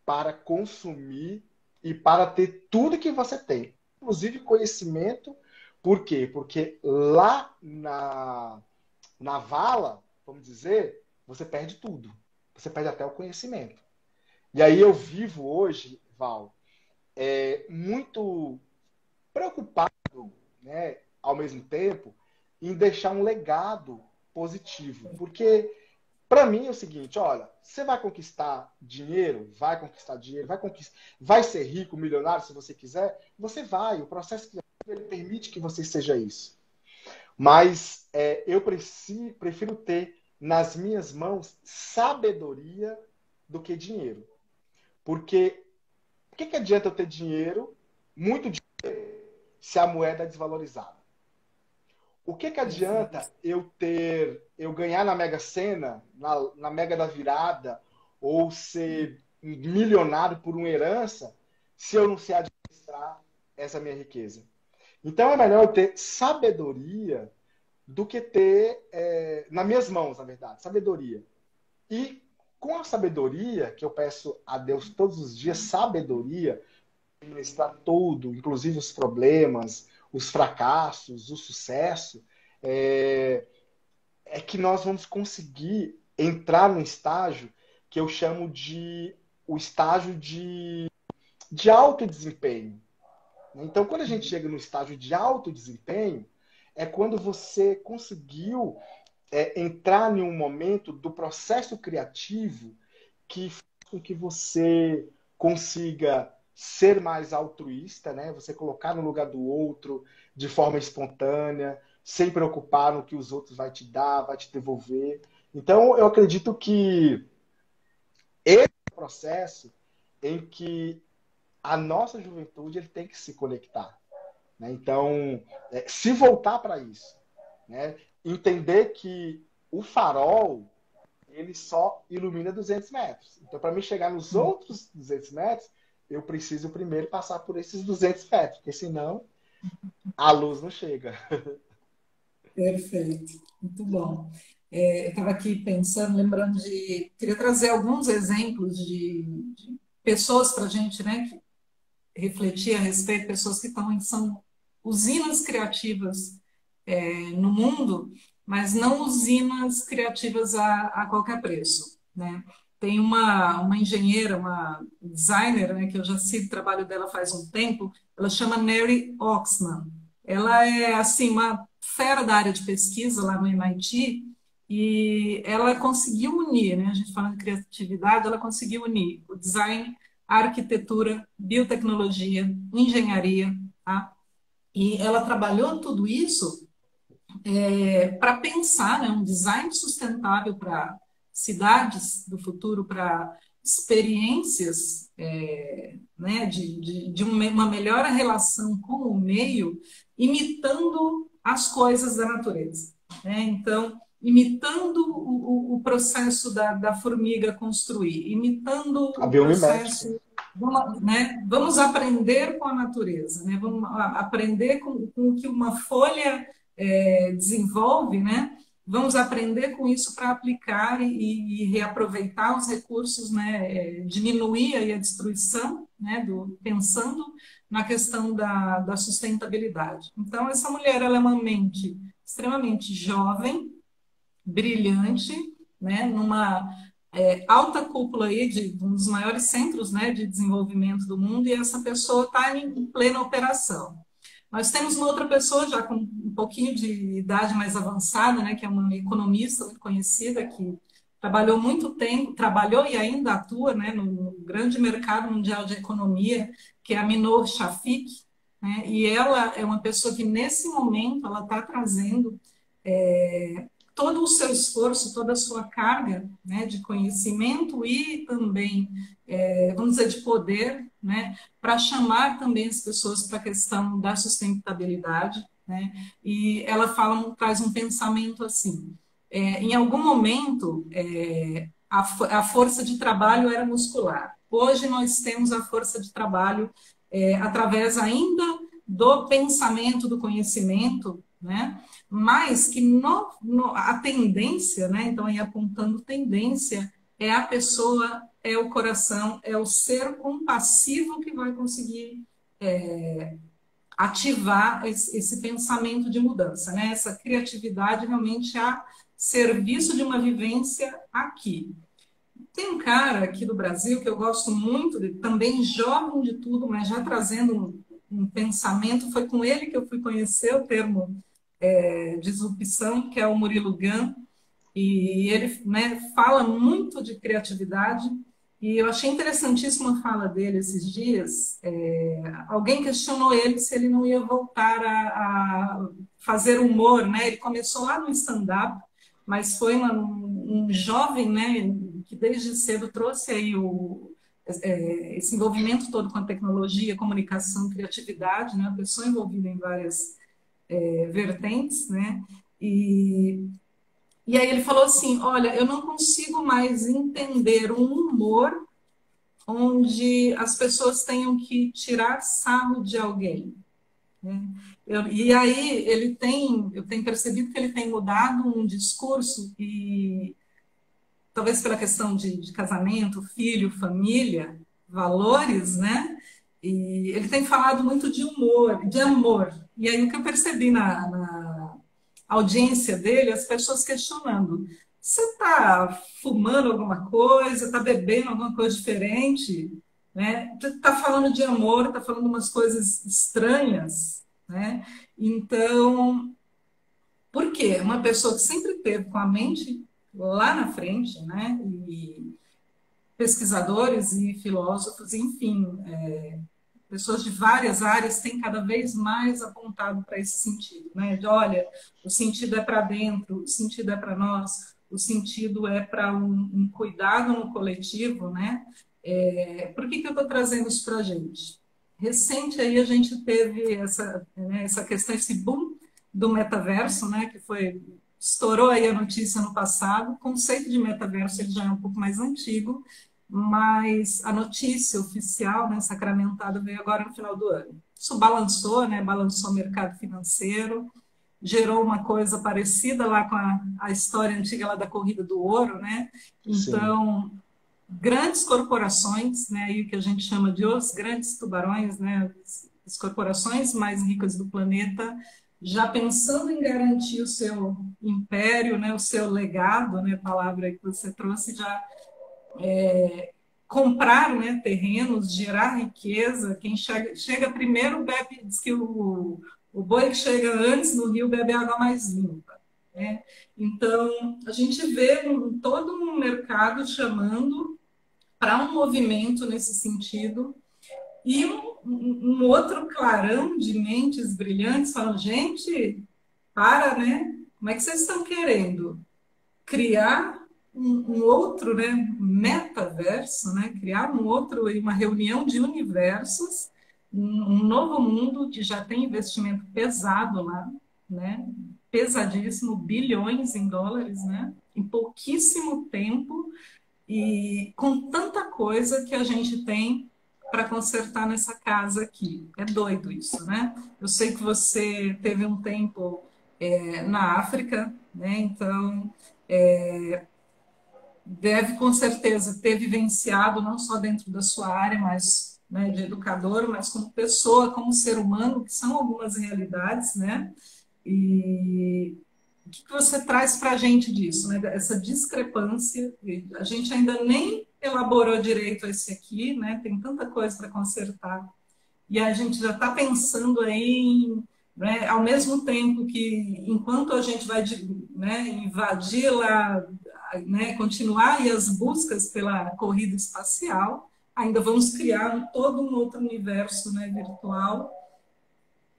para consumir e para ter tudo que você tem, inclusive conhecimento. Por quê? Porque lá na vala, vamos dizer, você perde tudo. Você perde até o conhecimento. E aí eu vivo hoje, Val, muito preocupado, né, ao mesmo tempo, em deixar um legado positivo. Porque, para mim, é o seguinte, olha, você vai conquistar dinheiro, vai ser rico, milionário, se você quiser, você vai. O processo criativo ele permite que você seja isso. Mas eu prefiro ter nas minhas mãos sabedoria do que dinheiro. Porque o que adianta eu ter dinheiro, muito dinheiro, se a moeda é desvalorizada? O que adianta eu ganhar na Mega Sena, na Mega da Virada, ou ser milionário por uma herança, se eu não sei administrar essa minha riqueza? Então é melhor eu ter sabedoria do que ter nas minhas mãos, na verdade, sabedoria. E com a sabedoria, que eu peço a Deus todos os dias, sabedoria, administrar tudo, inclusive os problemas, os fracassos, o sucesso, que nós vamos conseguir entrar num estágio que eu chamo de o estágio de alto desempenho. Então, quando a gente chega no estágio de alto desempenho, é quando você conseguiu entrar em um momento do processo criativo que faz com que você consiga ser mais altruísta, né? Você colocar no lugar do outro de forma espontânea, sem preocupar no que os outros vai te dar, vai te devolver. Então, eu acredito que esse processo em que a nossa juventude ele tem que se conectar, né? Então, se voltar para isso, né? Entender que o farol ele só ilumina 200 metros. Então, para mim chegar nos outros 200 metros, eu preciso primeiro passar por esses 200 metros, porque senão a luz não chega. Perfeito, muito bom. Eu estava aqui pensando, lembrando queria trazer alguns exemplos de pessoas para a gente, né, refletir a respeito, pessoas que são usinas criativas no mundo. mas não usinas criativas a qualquer preço, né? Tem uma engenheira, uma designer, né, que eu já sigo o trabalho dela faz um tempo, ela chama Mary Oxman. Ela é, assim, uma fera da área de pesquisa lá no MIT, e ela conseguiu unir, né, a gente falando de criatividade, ela conseguiu unir o design, a arquitetura, biotecnologia, engenharia, tá? E ela trabalhou tudo isso para pensar, né, um design sustentável para cidades do futuro, para experiências, né, de uma melhor relação com o meio, imitando as coisas da natureza, né? Então, imitando o processo da formiga construir, imitando A o biomimética. processo. Vamos, né? Vamos aprender com a natureza, né? Vamos aprender com o que uma folha desenvolve, né? Vamos aprender com isso para aplicar e reaproveitar os recursos, né? Diminuir aí a destruição, né? Pensando na questão da sustentabilidade. Então, essa mulher ela é uma mente extremamente jovem, brilhante, né? Numa alta cúpula aí de um dos maiores centros, né, de desenvolvimento do mundo, e essa pessoa está em plena operação. Nós temos uma outra pessoa já com um pouquinho de idade mais avançada, né, que é uma economista muito conhecida, que trabalhou muito tempo, trabalhou e ainda atua, né, no grande mercado mundial de economia, que é a Minor Shafik, né, e ela é uma pessoa que, nesse momento, ela está trazendo todo o seu esforço, toda a sua carga, né, de conhecimento e também, vamos dizer, de poder, né, para chamar também as pessoas para a questão da sustentabilidade, né, e ela traz um pensamento assim, em algum momento a força de trabalho era muscular, hoje nós temos a força de trabalho através ainda do pensamento, do conhecimento, né, mas que a tendência, né? Então, aí apontando tendência, é a pessoa, é o coração, é o ser compassivo que vai conseguir ativar esse pensamento de mudança, né? Essa criatividade realmente a serviço de uma vivência aqui. Tem um cara aqui do Brasil que eu gosto muito, também jovem de tudo, mas já trazendo um pensamento, foi com ele que eu fui conhecer o termo disrupção, que é o Murilo Gun, e ele, né, fala muito de criatividade, e eu achei interessantíssima a fala dele esses dias. Alguém questionou ele se ele não ia voltar a fazer humor, né? Ele começou lá no stand-up, mas foi um jovem, né, que desde cedo trouxe aí esse envolvimento todo com a tecnologia, comunicação, criatividade, né? Uma pessoa envolvida em várias vertentes, né? E aí ele falou assim, olha, eu não consigo mais entender um humor onde as pessoas tenham que tirar sarro de alguém, né? E aí eu tenho percebido que ele tem mudado um discurso e talvez pela questão de casamento, filho, família, valores, né? E ele tem falado muito de humor, de amor. E aí o que eu percebi na audiência dele, as pessoas questionando: você está fumando alguma coisa? Está bebendo alguma coisa diferente? Né? Está falando de amor, está falando umas coisas estranhas, né? Então, por quê? Uma pessoa que sempre teve com a mente lá na frente, né? E pesquisadores e filósofos, enfim, pessoas de várias áreas têm cada vez mais apontado para esse sentido, né? De, olha, o sentido é para dentro, o sentido é para nós, o sentido é para um cuidado no coletivo, né? Por que eu estou trazendo isso para a gente? Recente aí a gente teve essa questão, esse boom do metaverso, né? Que estourou aí a notícia no passado. O conceito de metaverso ele já é um pouco mais antigo, mas a notícia oficial, né, sacramentada, veio agora no final do ano. Isso balançou, né, balançou o mercado financeiro, gerou uma coisa parecida lá com a história antiga lá da corrida do ouro, né? Sim. Então, grandes corporações, né, aí o que a gente chama de os grandes tubarões, né, as corporações mais ricas do planeta, já pensando em garantir o seu império, né, o seu legado, né, palavra que você trouxe, já comprar, né, terrenos, gerar riqueza. Quem chega primeiro bebe, diz que o boi que chega antes no rio bebe água mais limpa. Né? Então, a gente vê todo um mercado chamando para um movimento nesse sentido, e um outro clarão de mentes brilhantes falando, gente, para, né? Como é que vocês estão querendo criar um outro, né, metaverso, né? Criar um outro, uma reunião de universos, um novo mundo que já tem investimento pesado lá, né? Pesadíssimo, bilhões em dólares, né? Em pouquíssimo tempo e com tanta coisa que a gente tem para consertar nessa casa aqui. É doido isso, né? Eu sei que você teve um tempo na África, né? Então deve com certeza ter vivenciado não só dentro da sua área, mas né, de educador, mas como pessoa, como ser humano, que são algumas realidades, né? E o que você traz para a gente disso, né? Essa discrepância, a gente ainda nem elaborou direito esse aqui, né? Tem tanta coisa para consertar. E a gente já está pensando aí, né, ao mesmo tempo que, enquanto a gente vai né, invadir lá, né, continuar aí as buscas pela corrida espacial, ainda vamos criar todo um outro universo, né, virtual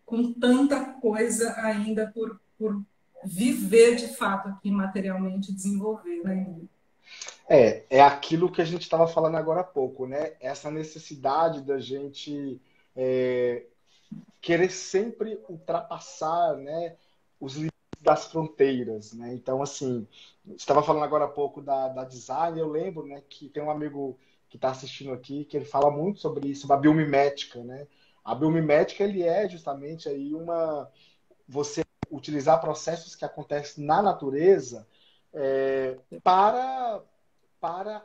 com tanta coisa ainda por viver de fato aqui materialmente, desenvolver, né? É aquilo que a gente estava falando agora há pouco, né? Essa necessidade da gente é, querer sempre ultrapassar, né, os limites das fronteiras, né? Então, assim, você estava falando agora há pouco da design, eu lembro, né, que tem um amigo que está assistindo aqui que ele fala muito sobre isso, sobre a biomimética, né? A biomimética, ele é justamente aí você utilizar processos que acontecem na natureza para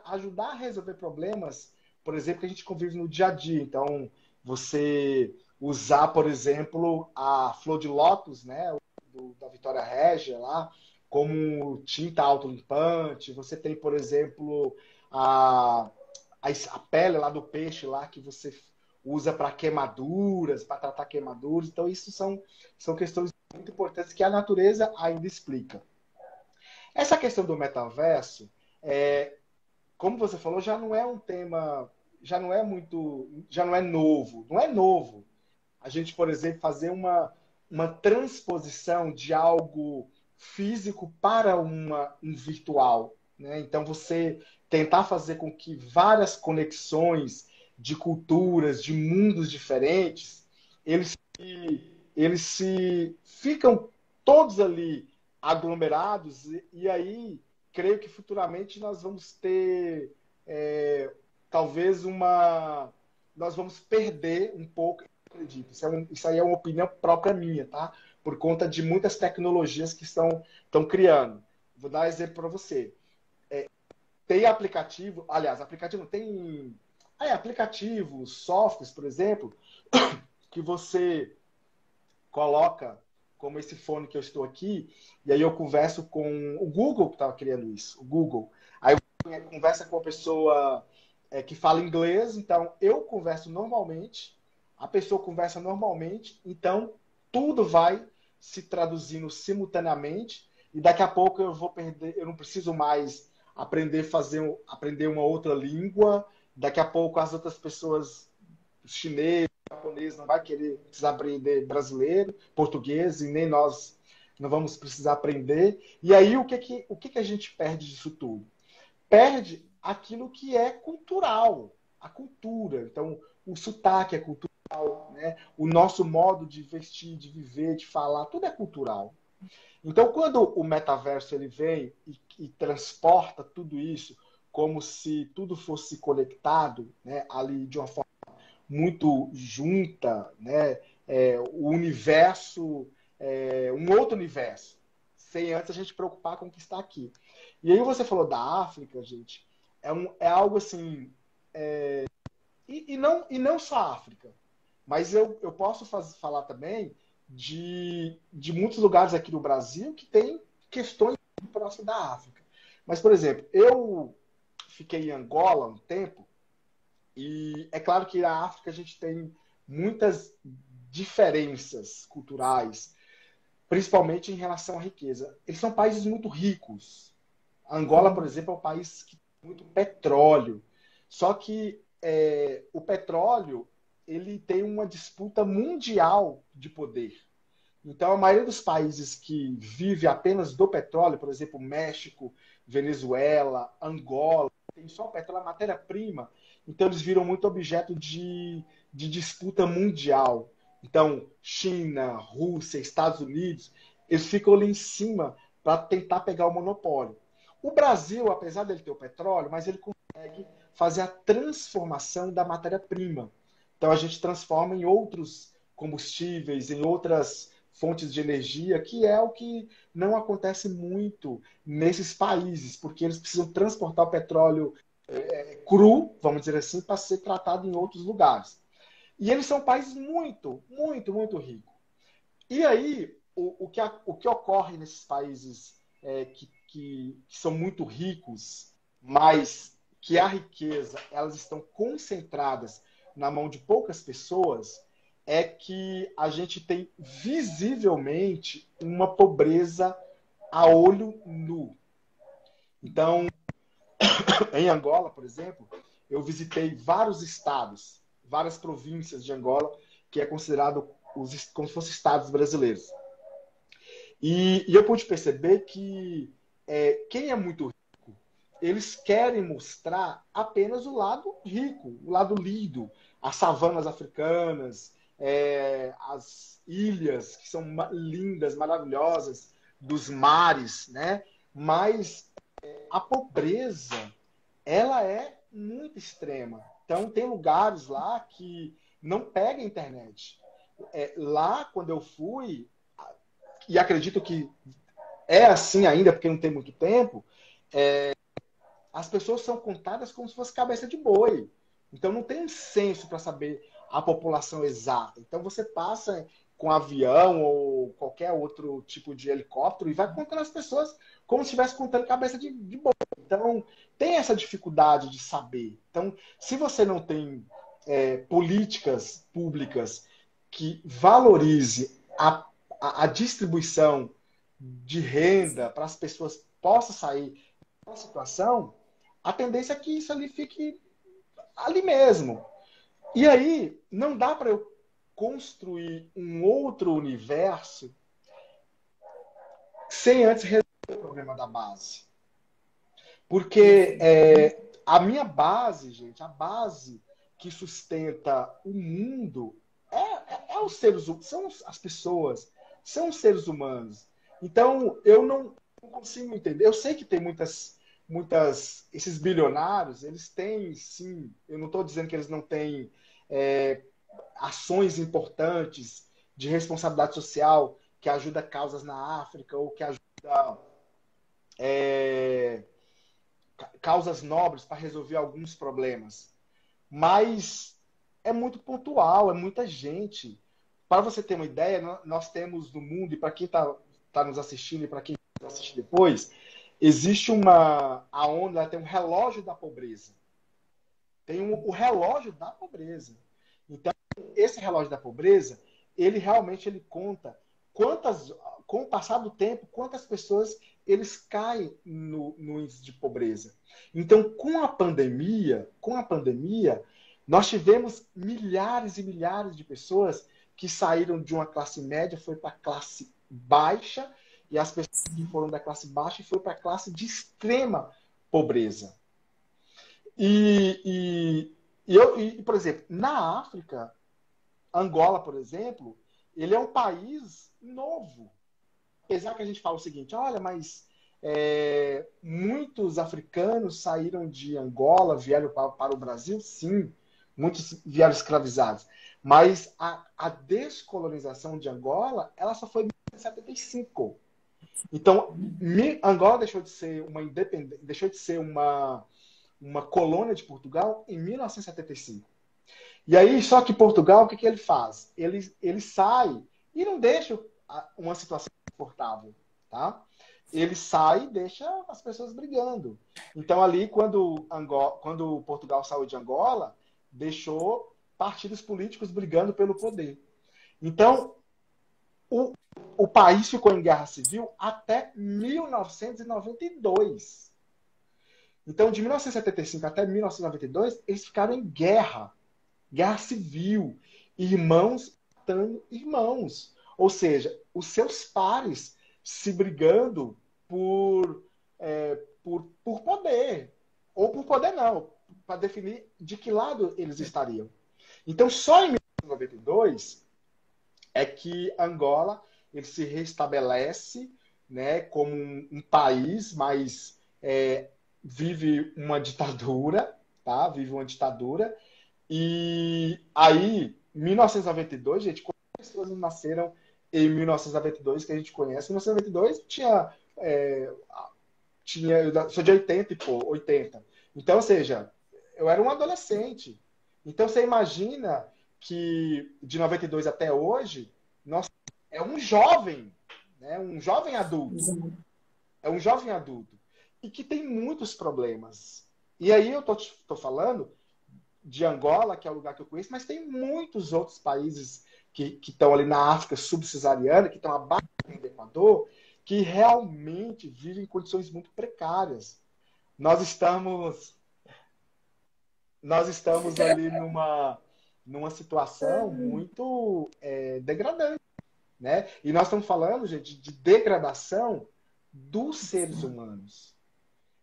ajudar a resolver problemas, por exemplo, que a gente convive no dia a dia. Então, você usar, por exemplo, a flor de lótus, né, da Vitória Régia lá, como tinta autolimpante. Você tem, por exemplo, a pele lá do peixe lá que você usa para queimaduras, para tratar queimaduras. Então, isso são questões muito importantes que a natureza ainda explica. Essa questão do metaverso, como você falou, já não é um tema, já não é novo. Não é novo. A gente, por exemplo, fazer uma transposição de algo físico para um virtual. Né? Então, você tentar fazer com que várias conexões de culturas, de mundos diferentes, eles eles se ficam todos ali aglomerados e aí creio que futuramente nós vamos ter talvez nós vamos perder um pouco, acredito. Isso aí é uma opinião própria minha, tá? Por conta de muitas tecnologias que estão criando. Vou dar um exemplo para você. Tem aplicativo, aliás, aplicativo tem aplicativos, softwares, por exemplo, que você coloca, como esse fone que eu estou aqui, e aí eu converso com o Google que estava criando isso, o Google. Aí eu converso com uma pessoa que fala inglês, então eu converso normalmente, a pessoa conversa normalmente, então tudo vai se traduzindo simultaneamente e daqui a pouco eu vou perder, eu não preciso mais aprender uma outra língua, daqui a pouco as outras pessoas, os chineses, japonês não vai querer precisar aprender brasileiro, português, e nem nós não vamos precisar aprender. E aí o que a gente perde disso tudo? Perde aquilo que é cultural, a cultura. Então, o sotaque é cultural, né? O nosso modo de vestir, de viver, de falar, tudo é cultural. Então, quando o metaverso ele vem e transporta tudo isso como se tudo fosse conectado, né, ali de uma forma muito junta, né? O universo, um outro universo, sem antes a gente preocupar com o que está aqui. E aí você falou da África, gente, é algo assim, e não só a África, mas eu posso falar também de muitos lugares aqui no Brasil que tem questões próximas da África. Mas, por exemplo, eu fiquei em Angola um tempo, e é claro que na África a gente tem muitas diferenças culturais, principalmente em relação à riqueza. Eles são países muito ricos. Angola, por exemplo, é um país que tem muito petróleo. Só que o petróleo ele tem uma disputa mundial de poder. Então, a maioria dos países que vive apenas do petróleo, por exemplo, México, Venezuela, Angola, tem só o petróleo, a matéria-prima. Então, eles viram muito objeto de disputa mundial. Então, China, Rússia, Estados Unidos, eles ficam ali em cima para tentar pegar o monopólio. O Brasil, apesar dele ter o petróleo, mas ele consegue fazer a transformação da matéria-prima. Então, a gente transforma em outros combustíveis, em outras fontes de energia, que é o que não acontece muito nesses países, porque eles precisam transportar o petróleo cru, vamos dizer assim, para ser tratado em outros lugares. E eles são países muito, muito, muito ricos. E aí, o que ocorre nesses países que são muito ricos, mas que a riqueza, elas estão concentradas na mão de poucas pessoas, é que a gente tem visivelmente uma pobreza a olho nu. Então, em Angola, por exemplo, eu visitei vários estados, várias províncias de Angola, que é considerado como se fossem estados brasileiros. E eu pude perceber que quem é muito rico, eles querem mostrar apenas o lado rico, o lado lindo, as savanas africanas, as ilhas que são lindas, maravilhosas, dos mares, né? Mas a pobreza, ela é muito extrema. Então, tem lugares lá que não pega internet. Lá, quando eu fui, e acredito que é assim ainda, porque não tem muito tempo, as pessoas são contadas como se fosse cabeça de boi. Então, não tem um censo para saber a população exata. Então, você passa com avião ou qualquer outro tipo de helicóptero e vai contando as pessoas como se estivesse contando cabeça de boi. Então, tem essa dificuldade de saber. Então, se você não tem políticas públicas que valorize a distribuição de renda para as pessoas possam sair da situação, a tendência é que isso ali fique ali mesmo. E aí, não dá para eu construir um outro universo sem antes resolver o problema da base. Porque a minha base, gente, a base que sustenta o mundo é os seres humanos, são as pessoas, são os seres humanos. Então, eu não consigo entender. Eu sei que tem esses bilionários, eles têm, sim, eu não estou dizendo que eles não têm ações importantes de responsabilidade social que ajuda causas na África ou que ajuda causas nobres para resolver alguns problemas. Mas é muito pontual, é muita gente. Para você ter uma ideia, nós temos no mundo, e para quem está nos assistindo e para quem vai assistir depois, existe a ONU, ela tem um relógio da pobreza. Tem o relógio da pobreza. Então, esse relógio da pobreza, ele realmente conta com o passar do tempo, quantas pessoas eles caem no índice de pobreza. Então, com a pandemia, nós tivemos milhares e milhares de pessoas que saíram de uma classe média, foi para a classe baixa, e as pessoas que foram da classe baixa foram para a classe de extrema pobreza. Por exemplo, na África, Angola, por exemplo, ele é um país novo. Apesar que a gente fala o seguinte, olha, mas muitos africanos saíram de Angola, vieram para o Brasil, sim, muitos vieram escravizados. Mas a descolonização de Angola, ela só foi em 1975. Então, Angola deixou de ser uma colônia de Portugal em 1975. E aí, só que Portugal, o que ele faz? Ele sai e não deixa uma situação confortável, tá? Ele sai e deixa as pessoas brigando. Então, ali, quando Portugal saiu de Angola, deixou partidos políticos brigando pelo poder. Então, o, o país ficou em guerra civil até 1992. Então, de 1975 até 1992, eles ficaram em guerra, guerra civil, irmãos matando irmãos. Ou seja, os seus pares se brigando por poder. Ou por poder não, para definir de que lado eles estariam. Então, só em 1992 é que Angola ele se restabelece, né, como um país, mas vive uma ditadura, tá? Vive uma ditadura. E aí, 1992, gente, quantas pessoas nasceram em 1992 que a gente conhece? Em 1992 eu sou de 80 e pô, 80. Então, ou seja, eu era um adolescente. Então, você imagina que de 92 até hoje, nós é um jovem, né? Um jovem adulto. Exato. É um jovem adulto. E que tem muitos problemas. E aí eu tô falando de Angola, que é o lugar que eu conheço, mas tem muitos outros países que estão ali na África subsaariana, que estão abaixo do Equador, que realmente vivem em condições muito precárias. Nós estamos, nós estamos ali numa situação muito degradante, né? E nós estamos falando, gente, de degradação dos seres humanos.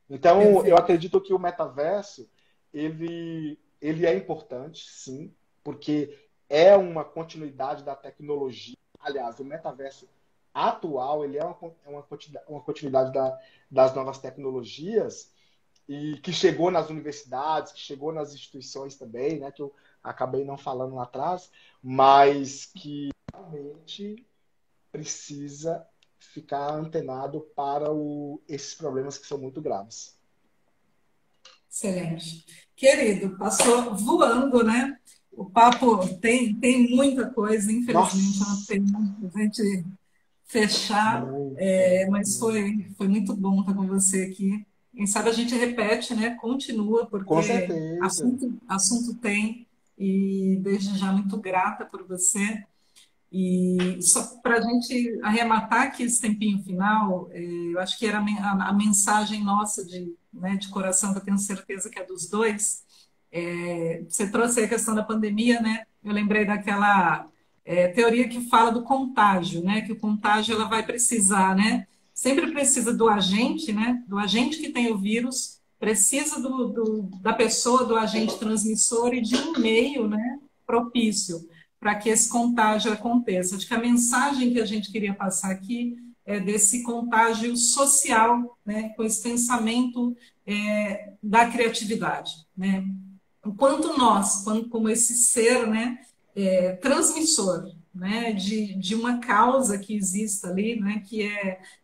Então, eu Perfeito. acredito que o metaverso, ele é importante, sim, porque é uma continuidade da tecnologia. Aliás, o metaverso atual, ele é uma continuidade das novas tecnologias e que chegou nas universidades, que chegou nas instituições também, né, que eu acabei não falando lá atrás, mas que realmente precisa ficar antenado para esses problemas que são muito graves. Excelente. Querido, passou voando, né? O papo tem muita coisa, infelizmente, é uma Nossa, pena a gente fechar, muito, mas muito. foi muito bom estar com você aqui. Quem sabe a gente repete, né? Continua, Com porque certeza. assunto tem, e desde já muito grata por você. E só para a gente arrematar aqui esse tempinho final, eu acho que era a mensagem nossa né, de coração, que eu tenho certeza que é dos dois. Você trouxe aí a questão da pandemia, né? Eu lembrei daquela teoria que fala do contágio, né? Que o contágio ela vai precisar, né? Sempre precisa do agente, né? Do agente que tem o vírus, precisa da pessoa, do agente transmissor e de um meio, né? Propício para que esse contágio aconteça. Acho que a mensagem que a gente queria passar aqui é desse contágio social, né? Com esse pensamento da criatividade, né? Enquanto nós, como esse ser, né, transmissor, né, de uma causa que exista ali, né, que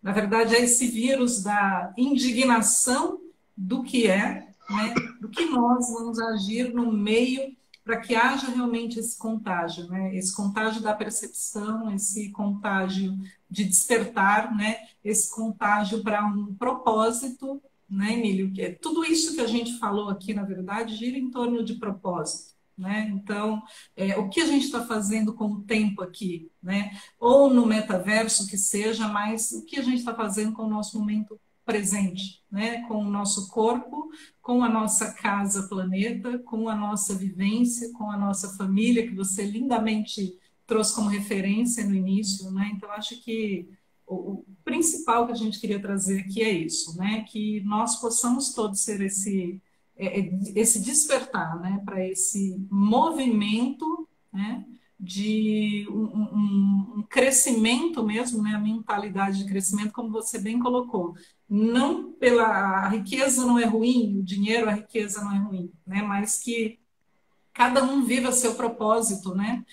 na verdade, é esse vírus da indignação do que né, do que nós vamos agir no meio para que haja realmente esse contágio, né, esse contágio da percepção, esse contágio de despertar, né, esse contágio para um propósito, né, Emílio? Que tudo isso que a gente falou aqui, na verdade, gira em torno de propósito. Né? Então, o que a gente está fazendo com o tempo aqui, né? Ou no metaverso que seja, mas o que a gente está fazendo com o nosso momento presente, né? Com o nosso corpo, com a nossa casa planeta, com a nossa vivência, com a nossa família, que você lindamente trouxe como referência no início, né? Então, acho que o principal que a gente queria trazer aqui é isso, né? Que nós possamos todos ser esse despertar, né? Para esse movimento, né? De um crescimento mesmo, né? A mentalidade de crescimento, como você bem colocou. Não pela a riqueza não é ruim, o dinheiro, a riqueza não é ruim, né? Mas que cada um viva seu propósito, né?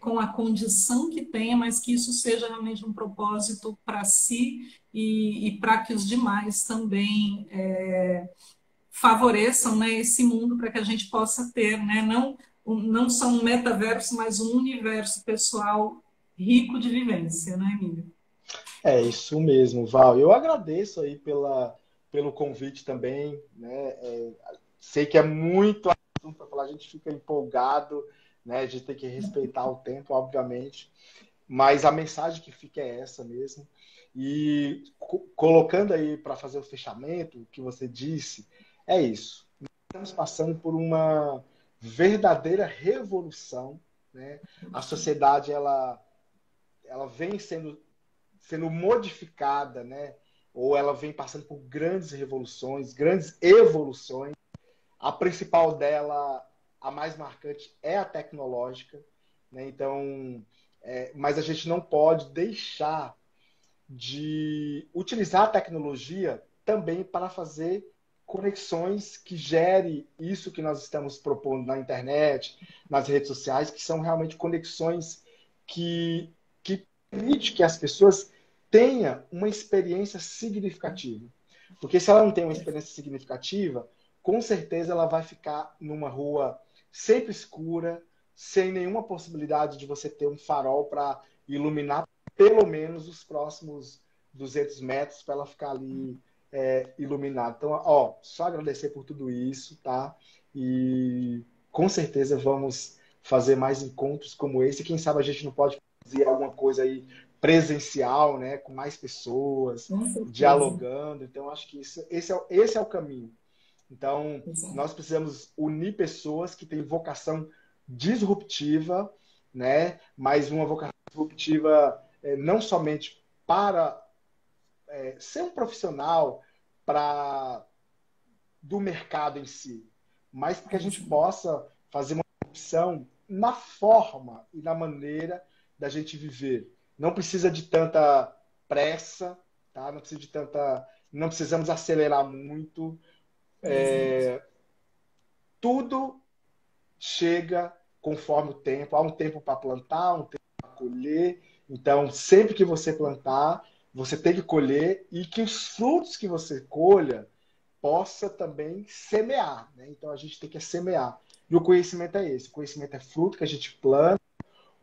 Com a condição que tenha, mas que isso seja realmente um propósito para si e para que os demais também favoreçam, né, esse mundo para que a gente possa ter, né? Não só um metaverso, mas um universo pessoal rico de vivência, né, Emílio? É isso mesmo, Val. Eu agradeço aí pelo convite também, né? Sei que é muito assunto para falar, a gente fica empolgado, né? A gente tem que respeitar o tempo, obviamente, mas a mensagem que fica é essa mesmo. E colocando aí para fazer o fechamento, o que você disse, é isso. Estamos passando por uma verdadeira revolução, né? A sociedade ela vem sendo modificada, né? Ou ela vem passando por grandes revoluções, grandes evoluções. A principal dela, a mais marcante, é a tecnológica, né? Então, mas a gente não pode deixar de utilizar a tecnologia também para fazer conexões que gere isso que nós estamos propondo na internet, nas redes sociais, que são realmente conexões que permite que as pessoas tenham uma experiência significativa. Porque se ela não tem uma experiência significativa, com certeza ela vai ficar numa rua sempre escura, sem nenhuma possibilidade de você ter um farol para iluminar pelo menos os próximos 200 metros para ela ficar ali iluminada. Então, ó, só agradecer por tudo isso, tá? E com certeza vamos fazer mais encontros como esse. Quem sabe a gente não pode fazer alguma coisa aí presencial, né? Com mais pessoas, Com certeza. dialogando. Então, acho que esse é o caminho. Então, Exato. nós precisamos unir pessoas que têm vocação disruptiva, né? Mas uma vocação disruptiva não somente para ser um profissional para do mercado em si, mas para que a gente Exato. possa fazer uma opção na forma e na maneira da gente viver. Não precisa de tanta pressa, tá? Não precisa de tanta, não precisamos acelerar muito. Exato. Tudo chega conforme o tempo. Há um tempo para plantar, um tempo para colher. Então, sempre que você plantar, você tem que colher e que os frutos que você colha possa também semear, né? Então, a gente tem que semear. E o conhecimento é esse. O conhecimento é fruto que a gente planta.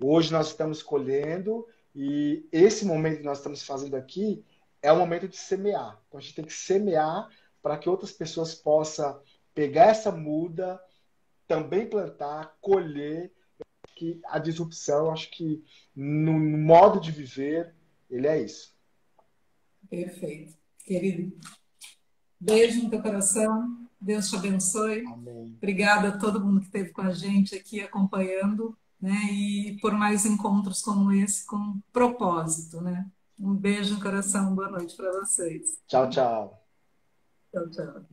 Hoje nós estamos colhendo e esse momento que nós estamos fazendo aqui é o momento de semear. Então, a gente tem que semear para que outras pessoas possam pegar essa muda, também plantar, colher, que a disrupção, acho que no modo de viver, ele é isso. Perfeito. Querido, beijo no teu coração. Deus te abençoe. Amém. Obrigada a todo mundo que esteve com a gente aqui acompanhando, né? E por mais encontros como esse com propósito, né? Um beijo no coração, boa noite para vocês. Tchau, tchau. Tchau, tchau.